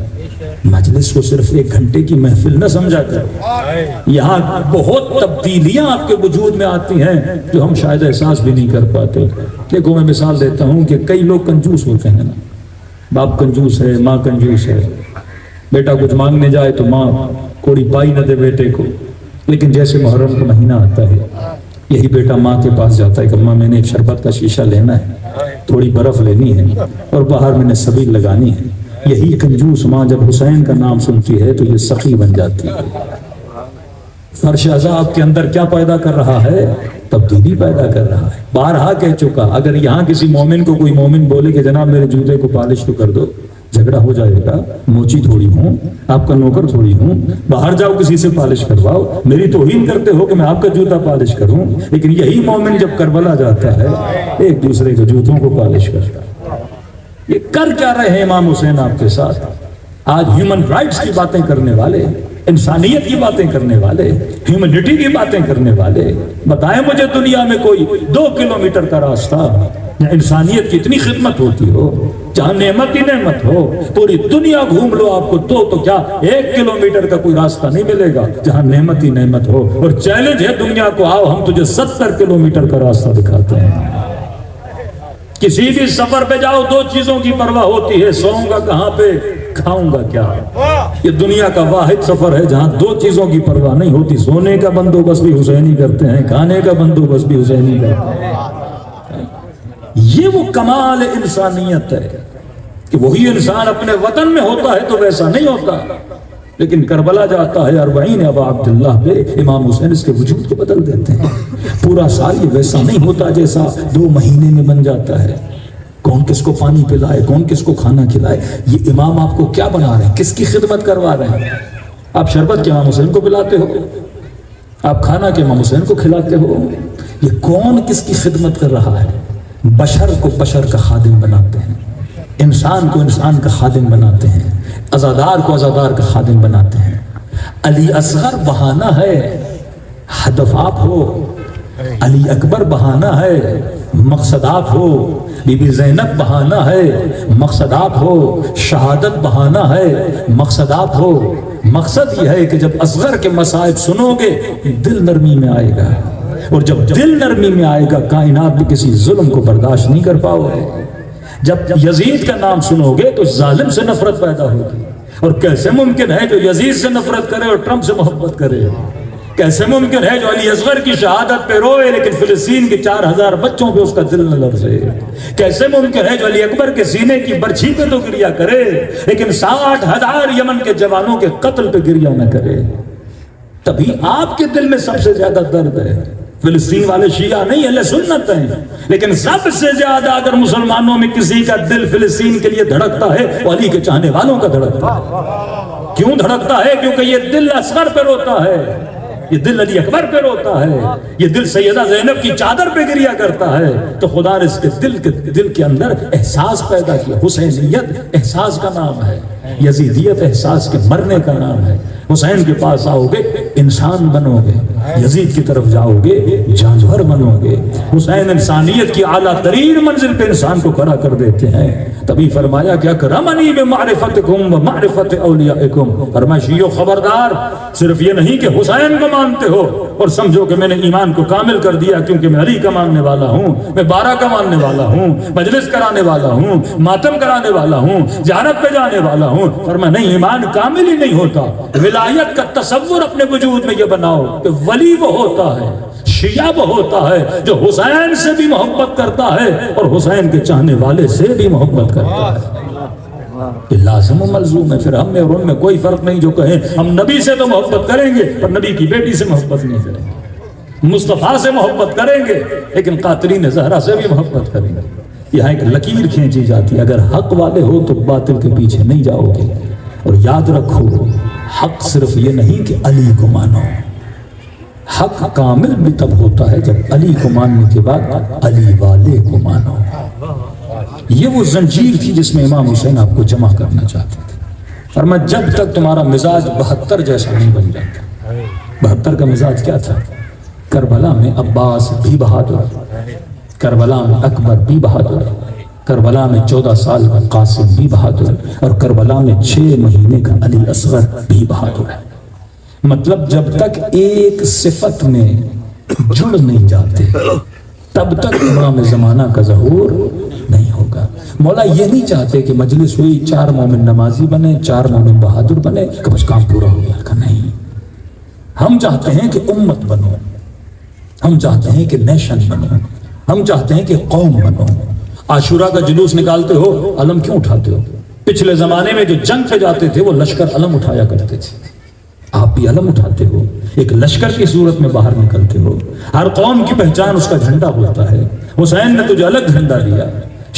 مجلس کو صرف 1 گھنٹے کی محفل نہ سمجھا کر، یہاں بہت تبدیلیاں آپ کے وجود میں آتی ہیں جو ہم شاید احساس بھی نہیں کر پاتے۔ دیکھو میں مثال دیتا ہوں کہ کئی لوگ کنجوس ہوتے ہیں نا، باپ کنجوس ہے، ماں کنجوس ہے، بیٹا کچھ مانگنے جائے تو ماں کوڑی پائی نہ دے بیٹے کو، لیکن جیسے محرم کا مہینہ آتا ہے یہی بیٹا ماں کے پاس جاتا ہے کہ ماں میں نے ایک شربت کا شیشہ لینا ہے، تھوڑی برف لینی ہے اور باہر میں نے سبیل لگانی ہے۔ یہی کنجوس ماں جب حسین کا نام سنتی ہے تو یہ سخی بن جاتی ہے۔ فرش عذاب کے اندر کیا پیدا کر رہا ہے؟ تبدیلی پیدا کر رہا ہے۔ بارہا کہہ چکا، اگر یہاں کسی مومن کو کوئی مومن بولے کہ جناب میرے جوتے کو پالش تو کر دو، جھگڑا ہو جائے گا، موچی تھوڑی ہوں، آپ کا نوکر تھوڑی ہوں، باہر جاؤ کسی سے پالش کرواؤ، میری توہین کرتے ہو کہ میں آپ کا جوتا پالش کروں، لیکن یہی مومن جب کربلا جاتا ہے ایک دوسرے کے جوتوں کو پالش کرتا ہے۔ یہ کر کیا رہے ہیں امام حسین آپ کے ساتھ؟ آج ہیومن رائٹس کی باتیں کرنے والے، انسانیت کی باتیں کرنے والے، ہیومنٹی کی باتیں کرنے والے، بتائیں مجھے دنیا میں کوئی 2 کلومیٹر کا راستہ جہاں انسانیت کی اتنی خدمت ہوتی ہو، جہاں نعمت ہی نعمت ہو، پوری دنیا گھوم لو آپ کو تو کیا 1 کلومیٹر کا کوئی راستہ نہیں ملے گا جہاں نعمت ہی نعمت ہو۔ اور چیلنج ہے دنیا کو، آؤ ہم تجھے 70 کلومیٹر کا راستہ دکھاتے ہیں۔ کسی بھی سفر پہ جاؤ 2 چیزوں کی پرواہ ہوتی ہے، سوؤں گا کہاں پہ، کھاؤں گا کیا۔ یہ دنیا کا واحد سفر ہے جہاں 2 چیزوں کی پرواہ نہیں ہوتی، سونے کا بندوبست بھی حسینی کرتے ہیں، کھانے کا بندوبست بھی حسینی کرتے ہیں۔ یہ وہ کمال انسانیت ہے کہ وہی انسان اپنے وطن میں ہوتا ہے تو ویسا نہیں ہوتا، لیکن کربلا جاتا ہے 40 ابا عبداللہ پہ، امام حسین اس کے وجود کو بدل دیتے ہیں۔ پورا سال یہ ویسا نہیں ہوتا جیسا 2 مہینے میں بن جاتا ہے۔ کون کس کو پانی پلائے، کون کس کو کھانا کھلائے، یہ امام آپ کو کیا بنا رہے ہیں، کس کی خدمت کروا رہے ہیں؟ آپ شربت کے امام حسین کو پلاتے ہو، آپ کھانا کے امام حسین کو کھلاتے ہو، یہ کون کس کی خدمت کر رہا ہے؟ بشر کو بشر کا خادم بناتے ہیں، انسان کو انسان کا خادم بناتے ہیں، عزادار کو عزادار کا خادم بناتے ہیں۔ علی اصغر بہانہ ہے، ہدف آپ ہو، علی اکبر بہانہ ہے، مقصد آپ ہو، بی بی زینب بہانہ ہے، مقصد آپ ہو، شہادت بہانہ ہے، مقصد آپ ہو۔ مقصد یہ ہے کہ جب اصغر کے مصائب سنو گے دل نرمی میں آئے گا، اور جب دل نرمی میں آئے گا کائنات بھی کسی ظلم کو برداشت نہیں کر پاؤ گے۔ جب یزید کا نام سنو گے تو ظالم سے نفرت پیدا ہوگی، اور کیسے ممکن ہے جو یزید سے نفرت کرے اور ٹرمپ سے محبت کرے؟ کیسے ممکن ہے جو علی اصغر کی شہادت پہ روئے لیکن فلسطین کے 4000 بچوں پہ اس کا دل نہ لرزے؟ کیسے ممکن ہے جو علی اکبر کے سینے کی برچھی پہ تو گریہ کرے لیکن 60,000 یمن کے جوانوں کے قتل پہ گریہ نہ کرے؟ تبھی آپ کے دل میں سب سے زیادہ درد ہے۔ فلسطین والے شیعہ نہیں، اہل سنت ہیں، لیکن سب سے زیادہ اگر مسلمانوں میں کسی کا دل فلسطین کے لیے دھڑکتا ہے وہ علی کے چاہنے والوں کا دھڑکتا ہے۔ کیوں دھڑکتا ہے؟ کیونکہ یہ دل اصغر پہ روتا ہے، یہ دل علی اکبر پہ روتا ہے، یہ دل سیدہ زینب کی چادر پہ گریہ کرتا ہے، تو خدا نے اس کے دل کے اندر احساس پیدا کیا۔ حسینیت احساس کا نام ہے، یزیدیت احساس کے مرنے کا نام ہے۔ حسین کے پاس آؤ گے انسان بنو گے، یزید کی طرف جاؤ گے جانور بنو گے۔ حسین انسانیت کی اعلیٰ ترین منزل پہ انسان کو کھڑا کر دیتے ہیں۔ تبھی فرمایا کہ اکرمنی بمعرفتکم ومعرفت اولیائکم، فرمایا شیعو خبردار، صرف یہ نہیں کہ حسین کو مانتے ہو اور سمجھو کہ میں نے ایمان کو کامل کر دیا کیونکہ میں علی کا ماننے والا ہوں، میں 12 کا ماننے والا ہوں، مجلس کرانے والا ہوں، ماتم کرانے والا ہوں، زیارت پہ جانے والا ہوں۔ فرمایا نہیں، ایمان کامل ہی نہیں ہوتا۔ ولایت کا تصور اپنے وجود میں یہ بناؤ کہ ولی وہ ہوتا ہے، شیعہ وہ ہوتا ہے جو حسین سے بھی محبت کرتا ہے اور حسین کے چاہنے والے سے بھی محبت کرتا ہے۔ یہ لازم و ملزوم ہے، پھر ہم میں اور ان میں کوئی فرق نہیں جو کہیں ہم نبی سے تو محبت کریں گے پر نبی کی بیٹی سے محبت نہیں کریں گے، مصطفیٰ سے محبت کریں گے لیکن قاتلین زہرا سے بھی محبت کریں گے۔ یہاں ایک لکیر کھینچی جاتی ہے، اگر حق والے ہو تو باطل کے پیچھے نہیں جاؤ گے۔ اور یاد رکھو حق صرف یہ نہیں کہ علی کو مانو، حق کامل بھی تب ہوتا ہے جب علی کو ماننے کے بعد علی والے کو مانو۔ یہ وہ زنجیر تھی جس میں امام حسین آپ کو جمع کرنا چاہتے تھے۔ فرمایا جب تک تمہارا مزاج 72 جیسا نہیں بن جاتا۔ 72 کا مزاج کیا تھا؟ کربلا میں عباس بھی بہادر، کربلا میں اکبر بھی بہادر، کربلا میں 14 سال کا قاسم بھی بہادر، اور کربلا میں 6 مہینے کا علی اصغر بھی بہادر ہے۔ مطلب جب تک ایک صفت میں جڑ نہیں جاتے تب تک امام زمانہ کا ظہور نہیں ہوگا۔ مولا یہ نہیں چاہتے کہ مجلس ہوئی 4 مومن نمازی بنے، 4 مومن بہادر بنے کہ بس کام پورا ہو گیا کا نہیں۔ ہم چاہتے ہیں کہ امت بنو، ہم چاہتے ہیں کہ نیشن بنو، ہم چاہتے ہیں کہ قوم بنو۔ عاشورہ کا جلوس نکالتے ہو، علم کیوں اٹھاتے ہو؟ پچھلے زمانے میں جو جنگ پہ جاتے تھے وہ لشکر علم اٹھایا کرتے تھے، آپ بھی علم اٹھاتے ہو، ایک لشکر کی صورت میں باہر نکلتے ہو۔ ہر قوم کی پہچان اس کا جھنڈا ہوتا ہے۔ حسین نے تجھے الگ جھنڈا دیا،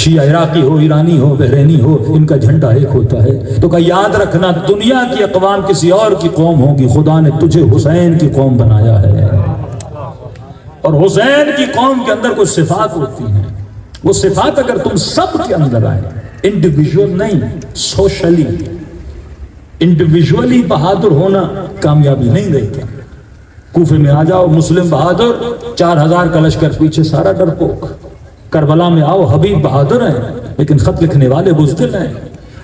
شیعہ عراقی ہو، ایرانی ہو، بحرینی ہو، ان کا جھنڈا ایک ہوتا ہے۔ تو کہ یاد رکھنا دنیا کی اقوام کسی اور کی قوم ہوگی، خدا نے تجھے حسین کی قوم بنایا ہے، اور حسین کی قوم کے اندر کچھ صفات ہوتی ہیں، وہ صفات اگر تم سب کے اندر آئے، انڈیویجول نہیں، سوشلی، انڈیویجولی بہادر ہونا کامیابی نہیں دیتا۔ کوفے میں آ جاؤ مسلم بہادر، 4000 کا لشکر پیچھے سارا ڈرپوک۔ کربلا میں آؤ حبیب بہادر ہیں لیکن خط لکھنے والے بزدل ہیں۔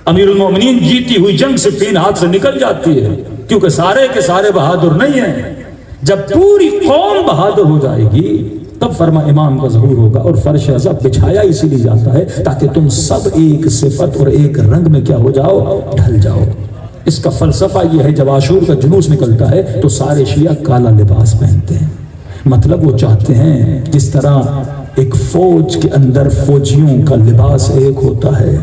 امیر المومنین جیتی ہوئی جنگ سے 3 ہاتھ سے نکل جاتی ہے، کیونکہ سارے کے سارے بہادر نہیں ہیں۔ جب پوری قوم بہادر ہو جائے گی تب فرما امام کا ظہور ہوگا، اور فرش عزب بچھایا اسی لیے جاتا ہے تاکہ تم سب ایک صفت اور ایک رنگ میں کیا ہو جاؤ، ڈھل جاؤ۔ اس کا فلسفہ یہ ہے، جب عاشور کا جلوس نکلتا ہے تو سارے شیعہ کالا لباس پہنتے ہیں، مطلب وہ چاہتے ہیں جس طرح ایک فوج کے اندر فوجیوں کا لباس ایک ہوتا ہے،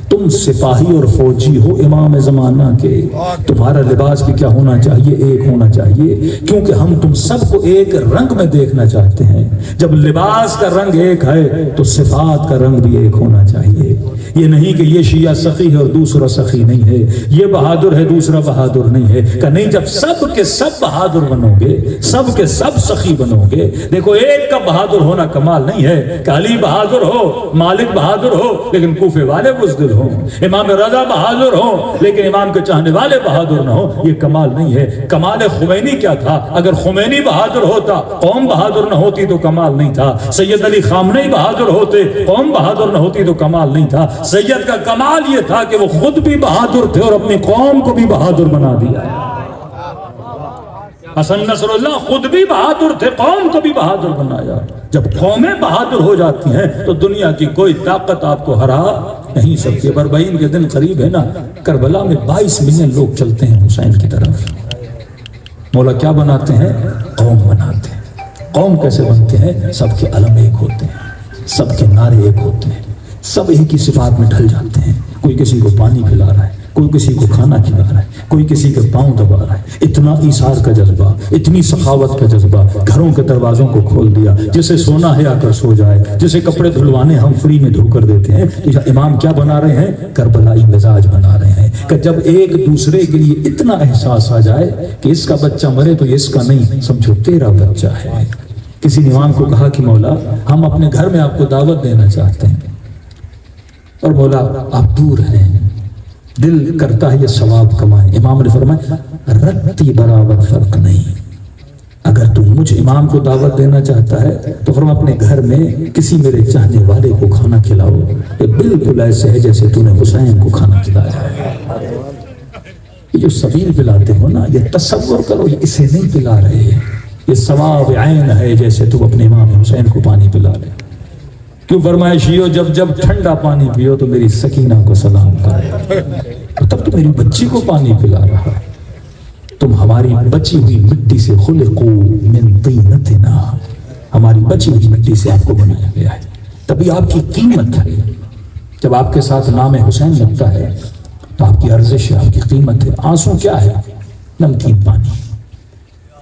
تم سپاہی اور فوجی ہو امام زمانہ کے، تمہارا لباس بھی کیا ہونا چاہیے، ایک ہونا چاہیے، کیونکہ ہم تم سب کو ایک رنگ میں دیکھنا چاہتے ہیں۔ جب لباس کا رنگ ایک ہے تو صفات کا رنگ بھی ایک ہونا چاہیے۔ یہ نہیں کہ یہ شیعہ سخی ہے اور دوسرا سخی نہیں ہے، یہ بہادر ہے دوسرا بہادر نہیں ہے، کہ نہیں، جب سب کے سب بہادر بنو گے، سب کے سب سخی بنو گے۔ دیکھو ایک کا بہادر ہونا کمال نہیں ہے کہ علی بہادر ہو، مالک بہادر ہو لیکن کوفے والے بزدل ہوں، امام رضا بہادر ہوں لیکن امام کے چاہنے والے بہادر نہ ہوں، یہ کمال نہیں ہے۔ کمال خمینی کیا تھا؟ اگر خمینی بہادر ہوتا قوم بہادر نہ ہوتی تو کمال نہیں تھا، سید علی خامنئی بہادر ہوتے قوم بہادر نہ ہوتی تو کمال نہیں تھا۔ سید کا کمال یہ تھا کہ وہ خود بھی بہادر تھے اور اپنی قوم کو بھی بہادر بنا دیا۔ حسن نصر اللہ خود بھی بہادر تھے، قوم کو بھی بہادر بنایا۔ جب قومیں بہادر ہو جاتی ہیں تو دنیا کی کوئی طاقت آپ کو ہرا نہیں سکتی۔ بربعین کے دن قریب ہے نا، کربلا میں 22 ملین لوگ چلتے ہیں حسین کی طرف۔ مولا کیا بناتے ہیں؟ قوم بناتے ہیں۔ قوم کیسے بنتے ہیں؟ سب کے علم ایک ہوتے ہیں، سب کے نعرے ایک ہوتے ہیں، سب ایک ہی صفات میں ڈھل جاتے ہیں۔ کوئی کسی کو پانی پلا رہا ہے، کوئی کسی کو کھانا کھلا رہا ہے، کوئی کسی کے پاؤں دبا رہا ہے۔ اتنا ایثار کا جذبہ، اتنی سخاوت کا جذبہ، گھروں کے دروازوں کو کھول دیا۔ جسے سونا ہے آ کر سو جائے، جسے کپڑے دھلوانے ہم فری میں دھو کر دیتے ہیں۔ امام کیا بنا رہے ہیں؟ کربلائی مزاج بنا رہے ہیں کہ جب ایک دوسرے کے لیے اتنا احساس آ جائے کہ اس کا بچہ مرے تو اس کا نہیں، سمجھو تیرا بچہ ہے۔ کسی نے امام کو کہا کہ مولا ہم اپنے گھر میں آپ کو دعوت دینا چاہتے ہیں، اور مولا آپ دور ہیں، دل کرتا ہے یہ ثواب کمائیں۔ امام نے فرمایا رتی برابر فرق نہیں، اگر تم مجھ امام کو دعوت دینا چاہتا ہے تو فرما اپنے گھر میں کسی میرے چاہنے والے کو کھانا کھلاؤ، یہ بالکل ایسے ہے جیسے تو نے حسین کو کھانا کھلایا ہے۔ یہ جو سبیل پلاتے ہو نا، یہ تصور کرو یہ اسے نہیں پلا رہے، یہ ثواب عین ہے جیسے تم اپنے امام حسین کو پانی پلا رہے۔ کیوں فرمایا شیعو جب جب ٹھنڈا پانی پیو تو میری سکینہ کو سلام کرو، تب تو میری بچی کو پانی پلا رہا ہے۔ تم ہماری بچی ہوئی مٹی سے خلقو من طینتنا، ہماری بچی ہوئی مٹی سے آپ کو بنایا گیا ہے، تبھی آپ کی قیمت ہے۔ جب آپ کے ساتھ نام حسین لگتا ہے تو آپ کی ارزش ہے، آپ کی قیمت ہے۔ آنسو کیا ہے؟ نمکین پانی۔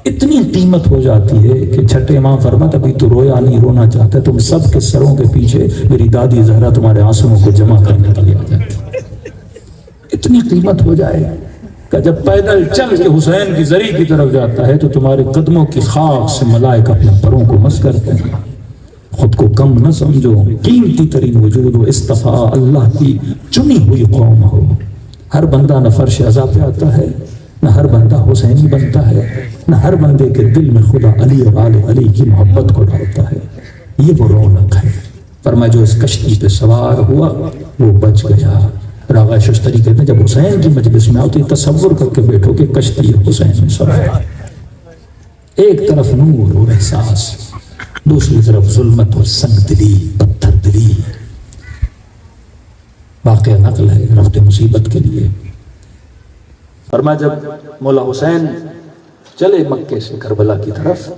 اتنی قیمت ہو جاتی ہے کہ چھٹے امام فرماتا ابھی تو رویا نہیں، رونا چاہتا ہے، تم سب کے سروں کے پیچھے میری دادی زہرا تمہارے آنسوؤں کو جمع کرنے کے لیے آ جاتی۔ اتنی قیمت ہو جائے کہ جب پیدل چل کے حسین کی زری کی طرف جاتا ہے تو تمہارے قدموں کی خاک سے ملائکہ اپنے پروں کو مس کرتے ہیں۔ خود کو کم نہ سمجھو، قیمتی ترین وجود و اصطفیٰ اللہ کی چنی ہوئی قوم ہو۔ ہر بندہ نہ فرش عزا پہ آتا ہے، نہ ہر بندہ حسینی بنتا ہے، نہ ہر بندے کے دل میں خدا علی اور آل علی کی محبت کو ڈالتا ہے۔ یہ وہ رونق ہے۔ فرمایا جو اس کشتی پہ سوار ہوا وہ بچ گیا۔ راغا ششتری کہتے ہیں جب حسین کی مجلس میں آؤ تو تصور کر کے بیٹھو کہ کشتی حسین میں سوار، ایک طرف نور اور احساس، دوسری طرف ظلمت اور سنگ دلی، پتھر دلی۔ واقعہ نقل ہے رفت مصیبت کے لیے۔ فرمایا جب مولا حسین چلے مکے سے کربلا کی طرف،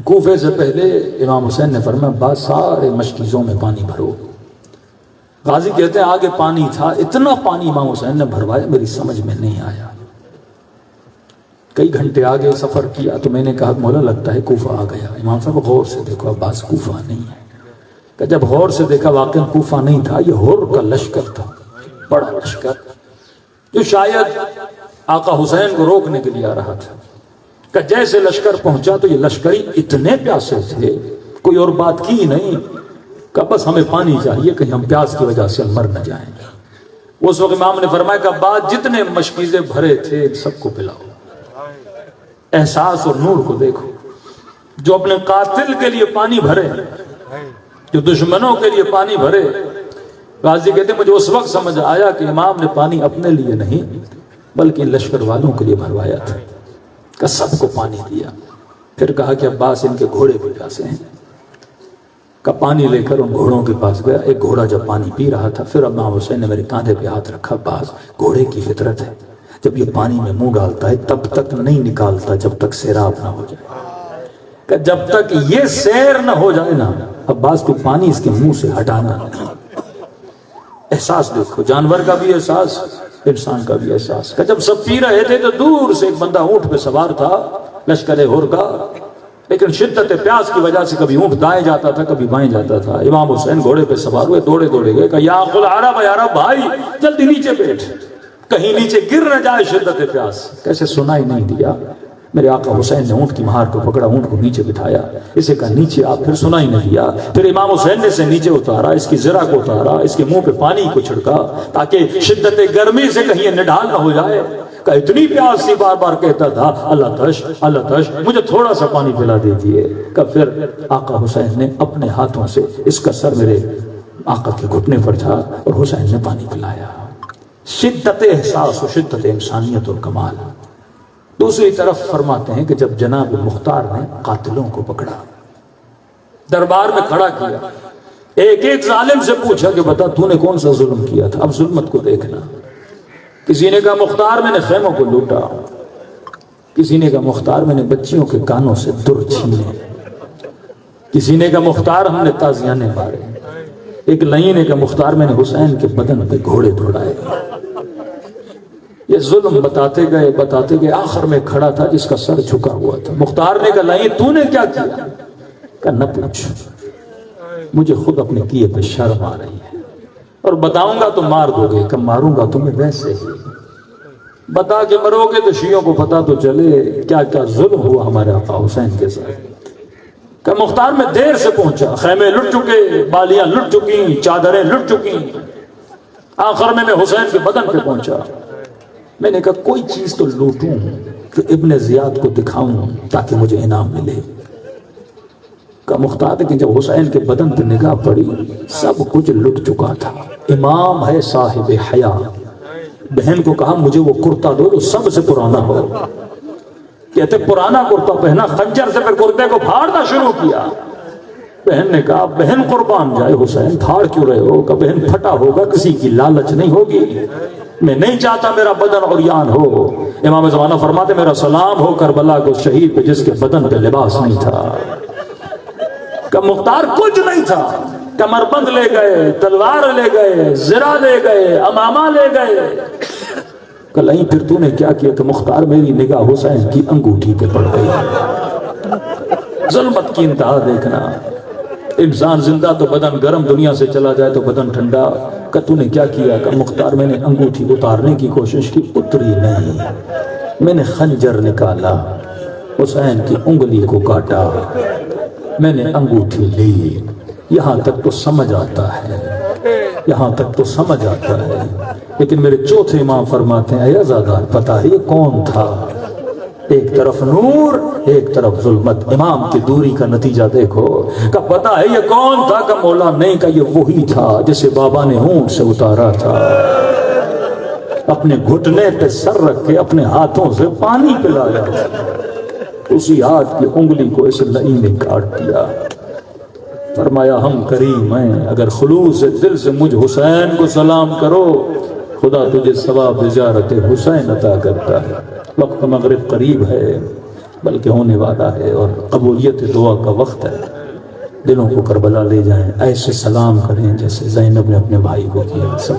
کوفے سے پہلے امام حسین نے فرمایا بعد سارے مشکیزوں میں پانی بھرو۔ غازی کہتے ہیں آگے پانی تھا، اتنا پانی امام حسین نے بھروایا میری سمجھ میں نہیں آیا۔ کئی گھنٹے آگے سفر کیا تو میں نے کہا مولا لگتا ہے کوفہ آ گیا۔ امام صاحب غور سے دیکھو عباس کوفہ نہیں ہے، کہ جب غور سے دیکھا واقعی کوفہ نہیں تھا، یہ ہور کا لشکر تھا، بڑا لشکر جو شاید آقا حسین کو روکنے کے لیے آ رہا تھا، کہ جیسے لشکر پہنچا تو یہ لشکری اتنے پیاسے تھے، کوئی اور بات کی نہیں، کہ بس ہمیں پانی چاہیے کہ ہم پیاس کی وجہ سے مر نہ جائیں۔ اس وقت امام نے فرمایا کہ بعد جتنے مشکیزیں بھرے تھے سب کو پلاؤ۔ احساس اور نور کو دیکھو، جو اپنے قاتل کے لیے پانی بھرے، جو دشمنوں کے لیے پانی بھرے۔ غازی کہتے ہیں مجھے اس وقت سمجھ آیا کہ امام نے پانی اپنے لیے نہیں بلکہ لشکر والوں کے لیے بھروایا تھا، کہ سب کو پانی دیا۔ پھر کہا کہ عباس ان کے گھوڑے بھی پیاسے ہیں، کا پانی لے کر ان گھوڑوں کے پاس گیا۔ ایک گھوڑا جب پانی پی رہا تھا، پھر امام حسین نے میرے کاندھے پہ ہاتھ رکھا۔ عباس، گھوڑے کی فطرت ہے جب یہ پانی میں منہ ڈالتا ہے تب تک نہیں نکالتا جب تک سیراب نہ ہو جائے، کہ جب تک یہ سیر نہ ہو جائے نا عباس کو پانی اس کے منہ سے ہٹانا۔ احساس دیکھو، جانور کا بھی احساس، انسان کا بھی احساس، کہ جب سب پی رہے تھے تو دور سے ایک بندہ اونٹ پہ سوار تھا لشکر ہور کا، لیکن شدت پیاس کی وجہ سے کبھی اونٹ دائیں جاتا تھا کبھی بائیں جاتا تھا۔ امام حسین گھوڑے پہ سوار ہوئے، دوڑے دوڑے گئے کہ یا قل عرب، یا عرب بھائی جلدی نیچے بیٹھ، کہیں نیچے گر نہ جائے شدت پیاس۔ کیسے سنائی نہیں دیا؟ میرے آقا حسین نے اونٹ کی مہار کو پکڑا، اونٹ کو نیچے بٹھایا، اسے کہا نیچے آپ، پھر سنائی نہیں دیا۔ پھر امام حسین نے اسے نیچے اتارا، اس کی زرہ کو اتارا، اس کے منہ پہ پانی کو چھڑکا تاکہ شدت گرمی سے کہیں یہ نڈھال نہ ہو جائے۔ کہ اتنی پیاس تھی، بار بار کہتا تھا اللہ تش اللہ تش، مجھے تھوڑا سا پانی پلا دیجئے۔ کہ پھر آقا حسین نے اپنے ہاتھوں سے اس کا سر میرے آقا کے گھٹنے پر تھا اور حسین نے پانی پلایا۔ شدت احساس و شدت انسانیت اور کمال۔ دوسری طرف فرماتے ہیں کہ جب جناب مختار نے قاتلوں کو پکڑا، دربار میں کھڑا کیا، ایک ایک ظالم سے پوچھا کہ بتا تو نے کون سا ظلم کیا تھا۔ اب ظلمت کو دیکھنا، کسی نے کہا مختار میں نے خیموں کو لوٹا، کسی نے کہا مختار میں نے بچیوں کے کانوں سے در چھینے، کسی نے کہا مختار ہم نے تازیانے مارے، ایک لئی نے کہا مختار میں نے حسین کے بدن پہ گھوڑے دوڑائے۔ یہ ظلم بتاتے گئے، آخر میں کھڑا تھا جس کا سر جھکا ہوا تھا۔ مختار نے کہا لئی تو نے کیا کیا؟ کہا نہ پوچھ، مجھے خود اپنے کیے پہ شرم آ رہی ہے، اور بتاؤں گا تو مار دو گے، کہ ماروں گا تمہیں ویسے ہی، بتا کے مرو گے تو شیعوں کو پتا تو چلے کیا کیا ظلم ہوا ہمارے آقا حسین کے ساتھ۔ کہ مختار میں دیر سے پہنچا، خیمے لٹ چکے، بالیاں لٹ چکی، چادریں لٹ چکی، آخر میں حسین کے بدن پہ پہنچا۔ میں نے کہا کوئی چیز تو لوٹوں جو ابن زیاد کو دکھاؤں تاکہ مجھے انعام ملے۔ کہ مختار کہ جب حسین کے بدن پہ نگاہ پڑی سب کچھ لٹ چکا تھا۔ امام ہے صاحب حیا، بہن کو کہا مجھے وہ کرتا دو جو سب سے پرانا ہو۔ کہتے پرانا کرتا پہنا، خنجر سے پھر کرتے کو پھاڑنا شروع کیا۔ بہن نے کہا بہن قربان جائے حسین پھاڑ کیوں رہے ہو؟ کہ بہن پھٹا ہوگا، کسی کی لالچ نہیں ہوگی، میں نہیں چاہتا میرا بدن عریان ہو۔ امام زمانہ فرماتے میرا سلام ہو کربلا کو شہید پہ جس کے بدن پہ لباس نہیں تھا۔ کہ مختار کچھ نہیں تھا، کمربند لے گئے، تلوار لے گئے، زرہ لے گئے، امامہ لے گئے۔ کہ نہیں پھر تو نے کیا کیا؟ کہ مختار میری نگاہ حسین کی انگوٹھی پہ پڑ گئی۔ ظلمت کی انتہا دیکھنا، انسان زندہ تو بدن گرم، دنیا سے چلا جائے تو بدن ٹھنڈا۔ کہ تو نے کیا کیا؟ کہ مختار میں نے انگوٹھی اتارنے کی کوشش کی، اتری نہیں، میں نے خنجر نکالا، حسین کی انگلی کو کاٹا، میں نے انگوٹھی لی۔ یہاں تک تو سمجھ آتا ہے، یہاں تک تو سمجھ آتا ہے، لیکن میرے چوتھے امام فرماتے ہیں اے عزادار پتہ ہے یہ کون تھا؟ ایک طرف نور، ایک طرف ظلمت۔ امام کی دوری کا نتیجہ دیکھو کہ پتہ ہے یہ کون تھا؟ کہ مولا نہیں، کہ یہ وہی تھا جسے بابا نے اونٹ سے اتارا تھا، اپنے گھٹنے پہ سر رکھ کے اپنے ہاتھوں سے پانی پلایا، اسی ہاتھ کی انگلی کو اس لئی نے کاٹ دیا۔ فرمایا ہم کریم ہیں، اگر خلوص دل سے مجھ حسین کو سلام کرو خدا تجھے ثواب زیارت حسین عطا کرتا ہے۔ وقت مغرب قریب ہے بلکہ ہونے والا ہے، اور قبولیت دعا کا وقت ہے۔ دلوں کو کربلا لے جائیں، ایسے سلام کریں جیسے زینب نے اپنے بھائی کو کیا۔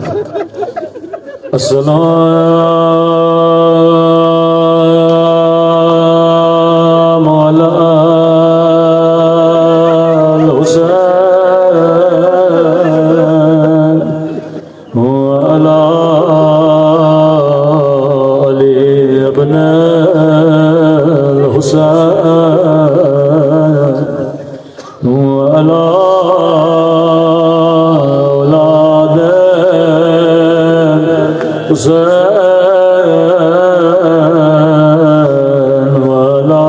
السلام علی الحسین وعلى علي ابن الحسين وعلى أولاد الحسين وعلى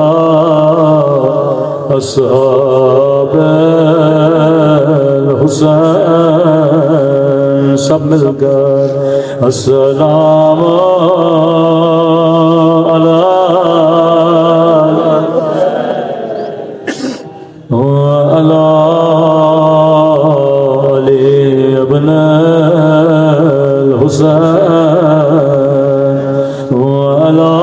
أصحاب الحسين سب مل کر السلام وعلى علي ابن الحسين وعلى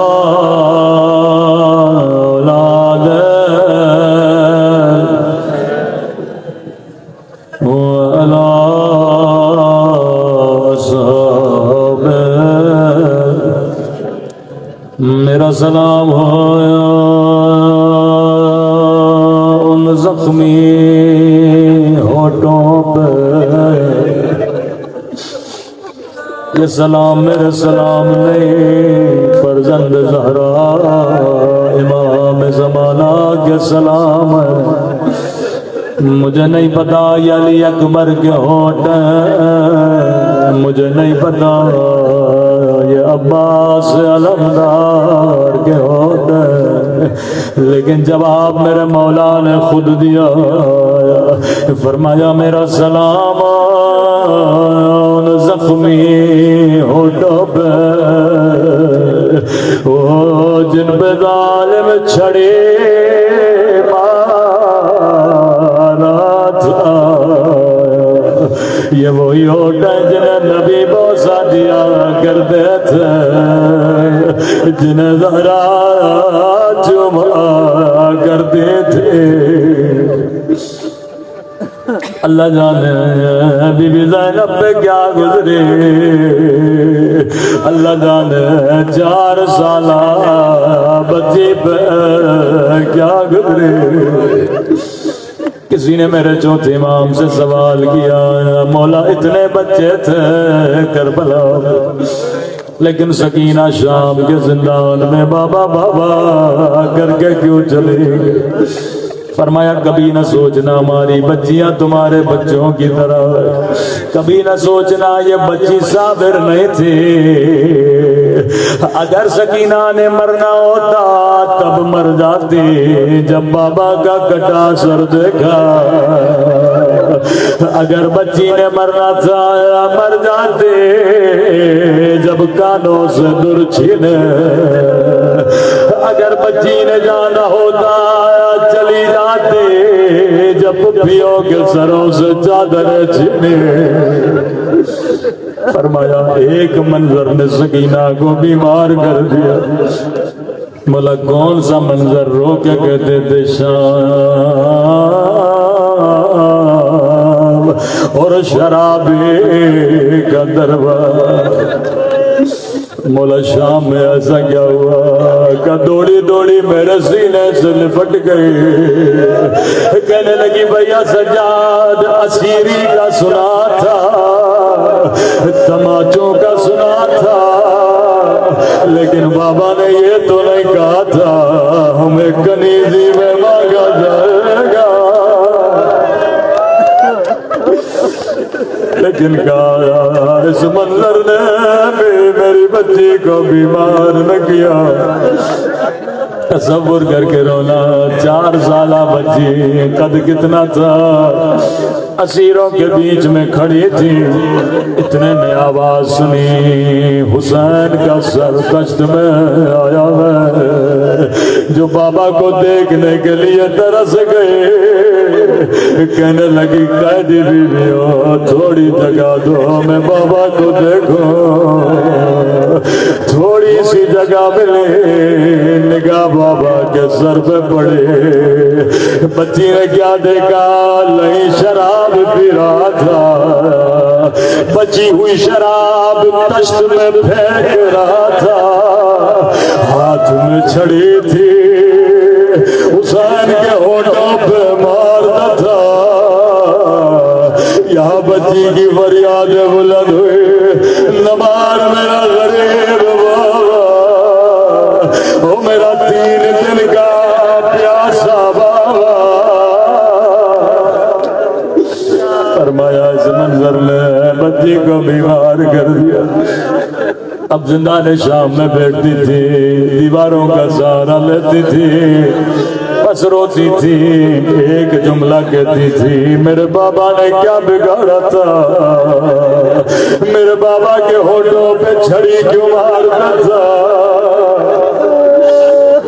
أولاد وعلى أصحاب میرا سلام ہو ان زخمی ہونٹوں پہ، یہ سلام میرے سلام نہیں، فرزند زہرا امام زمانہ کے سلام ہے۔ مجھے نہیں پتا یہ علی اکبر کے ہونٹ ہیں، مجھے نہیں پتا یہ عباس علمدار کے ہونٹ ہیں، لیکن جواب میرے مولا نے خود دیا، فرمایا میرا سلام ان زخمی ہونٹوں پہ، وہ جن پہ ظالم چھڑی یہ وہی ہوتا ہے جنہیں نبی بوسہ دیا کرتے تھے، جنہیں زہرا چوما کرتے تھے۔ اللہ جانے بی بی زینب پہ کیا گزرے، اللہ جانے 4 سالہ بچی پہ کیا گزرے۔ کسی نے میرے چوتھے امام سے سوال کیا، مولا اتنے بچے تھے کربلا، لیکن سکینہ شام کے زندان میں بابا بابا کر کے کیوں چلے گئے؟ فرمایا کبھی نہ سوچنا ہماری بچیاں تمہارے بچوں کی طرح، کبھی نہ سوچنا یہ بچی صابر نہیں تھی، اگر سکینہ نے مرنا ہوتا تب مر جاتی، جب بابا کا کٹا سر دیکھا، اگر بچی نے مرنا تھا مر جاتے، جب کانوں سے در چھینے، اگر بچی نے جانا ہوتا چلی جاتے، جب پھیوں کے سروں سے چادر چھینے۔ فرمایا ایک منظر نے سکینہ کو بیمار کر دیا، مولا کون سا منظر؟ رو کے کہتے تھے شام اور شرابی کا دروازہ۔ مولا شام میں ایسا کیا ہوا کہ دوڑی دوڑی میرے سینے سے لپٹ گئی، کہنے لگی بھیا سجاد اسیری کا سنا تھا، تماچوں کا سنا تھا، لیکن بابا نے یہ تو نہیں کہا تھا ہمیں کنیزی میں مانگا جائے گا، لیکن کہا اس منظر نے میری بچی کو بیمار نہ کیا۔ تصور کر کے رونا، 4 سالہ بچی، قد کتنا تھا، اسیروں کے بیچ میں کھڑی تھی، اتنے میں آواز سنی حسین کا سر کشت میں آیا ہے، جو بابا کو دیکھنے کے لیے ترس گئے، کہنے لگی قیدی بیویوں تھوڑی جگہ دو میں بابا کو دیکھوں، تھوڑی سی جگہ ملے، نگاہ بابا کے سر پہ پڑے، بچی نے کیا دیکھا؟ نہیں شراب پی رہا تھا، بچی ہوئی شراب تشت میں پھینک رہا تھا، ہاتھ میں چھڑی تھی، حسین کے ہونٹوں پہ مارتا تھا، یہاں بچی کی فریاد بلند ہوئی، نمار میرا غریب بابا، او میرا 3 دن کا پیاسا بابا۔ فرمایا اس منظر نے بچی کو بیمار کر دیا۔ اب زندان شام میں بیٹھتی تھی، دیواروں کا سہارا لیتی تھی، بس روتی تھی، ایک جملہ کہتی تھی، میرے بابا نے کیا بگاڑا تھا، میرے بابا کے ہونٹوں پہ چھڑی کیوں مارتا تھا۔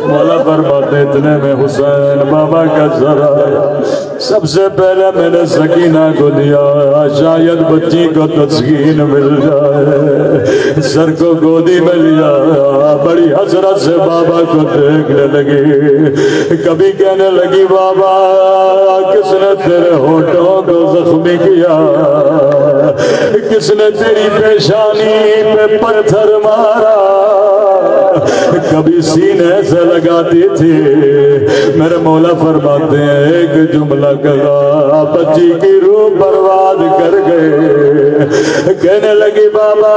مولا فرماتے اتنے میں حسین بابا کا سر آیا، سب سے پہلے میں نے سکینہ کو دیا، شاید بچی کو تسکین مل جائے، سر کو گودی میں لیا، بڑی حسرت سے بابا کو دیکھنے لگی، کبھی کہنے لگی بابا کس نے تیرے ہونٹوں کو زخمی کیا، کس نے تیری پیشانی پہ پتھر مارا، کبھی سینے سے لگاتی تھی۔ میرے مولا فرماتے ہیں ایک جملہ کہا، بچی کی روح برباد کر گئے، کہنے لگی بابا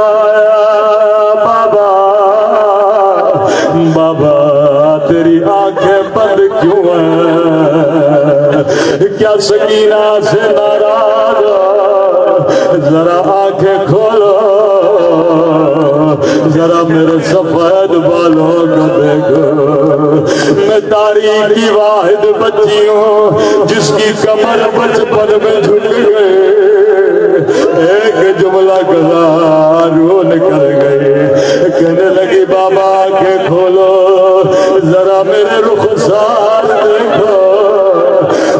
بابا بابا تیری آنکھیں بند کیوں ہیں، کیا سکینہ سے ناراض ہو، ذرا آنکھیں کھولو، ذرا میرے سفید بالوں کو دیکھو، میں تاریخ کی واحد بچی ہوں جس کی کمر بچپن میں جھک گئے، ایک جملہ کہا روح نکل گئی، کہنے لگی بابا آنکھیں کھولو، ذرا میرے رخسار دیکھو،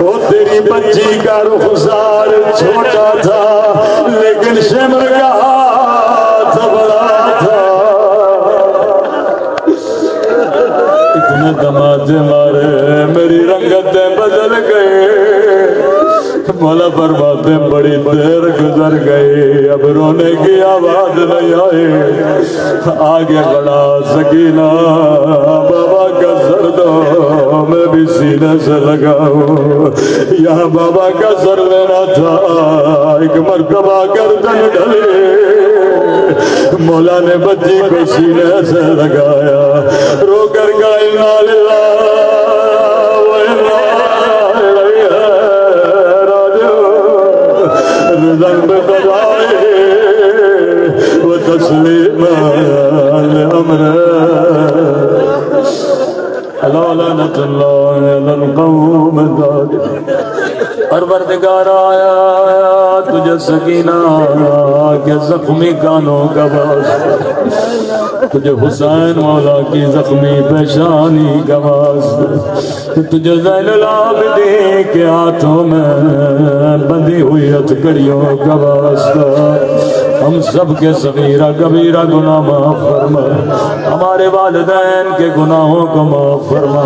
وہ تیری بچی کا رخسار چھوٹا تھا لیکن شمر کا ہاتھ بڑا تھا۔ اتنے دماغے مارے میری رنگتیں بدل گئے، مولا فرماتے بڑی دیر گزر گئی، اب رونے کی آواز نہیں آئی، آگے بڑھا سکینہ بابا کا سر دو، میں بھی سینے سے لگاؤں، یہاں بابا کا سر لینا تھا، ایک مرتبہ گردن ڈھلی، مولا نے بچی کو سینے سے لگایا، رو کر کہا انا للہ و انا الیہ راجعون، رضا بقضائہ و تسلیما لامرہ، الا لعنۃ اللہ علی القوم الظالمین۔ پروردگار آیا تجھے سکینہ کے زخمی کانوں کا واسطہ، تجھے حسین مولا کی زخمی پیشانی کا واسطہ، تجھے زین العابدین کے ہاتھوں میں بندھی ہوئی ہتھکڑیوں کا واسطہ، ہم سب کے صغیرہ کبیرہ گناہ معاف فرما، ہمارے والدین کے گناہوں کو معاف فرما،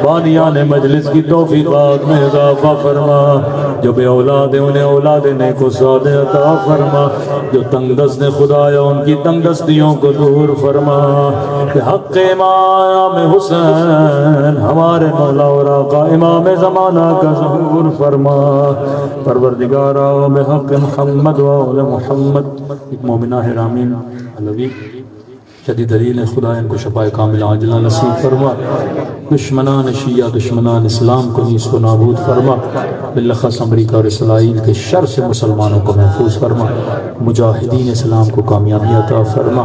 بانیان مجلس کی توفیقات میں اضافہ فرما، جو بے اولاد ہیں انہیں اولاد نیک و صالح عطا فرما، جو تنگ دست ہیں خدایا ان کی تنگ دستیوں کو دور فرما، کہ حق امام حسین ہمارے مولا اور آقا امام زمانہ کا ظہور فرما، پروردگارا بحق محمد و آل محمد۔ ایک مومنہ ہے رامین علوی شدید دلیل خدا ان کو شفاء کاملہ عاجلہ نصیب فرما، دشمنان شیعہ دشمنان اسلام کو نیست و نابود فرما، بالخص امریکہ اور اسرائیل کے شر سے مسلمانوں کو محفوظ فرما، مجاہدین اسلام کو کامیابی عطا فرما،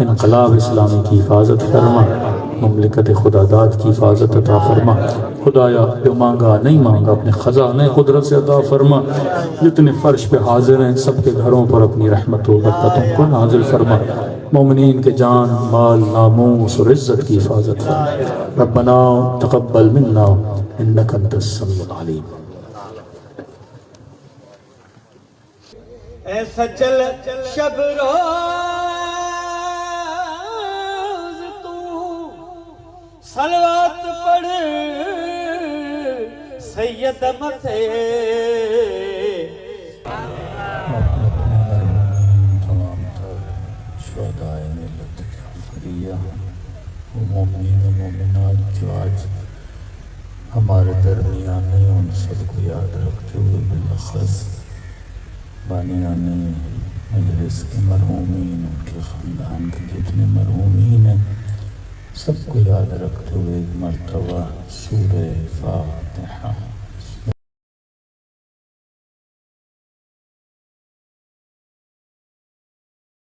انقلاب اسلامی کی حفاظت فرما، مملکت خدا داد کی حفاظت عطا فرما، خدایا جو مانگا نہیں مانگا اپنے خزانے قدرت سے عطا فرما، جتنے فرش پہ حاضر ہیں سب کے گھروں پر اپنی رحمت و برکتوں کو نازل فرما، مومنین کے جان مال ناموس اور عزت کی حفاظت فرما، ربنا تقبل منا انک انت السمیع العلیم۔ ایسا چل شب روز تو صلوات پڑھ سید متھے، مومنین و مومنات جو آج ہمارے درمیان ہیں ان سب کو یاد رکھتے ہوئے بالخص بانیان مجلس کے مرحومین، ان کے خاندان کے جتنے مرحومین ہیں، سب کو یاد رکھتے ہوئے ایک مرتبہ سورہ فاتحہ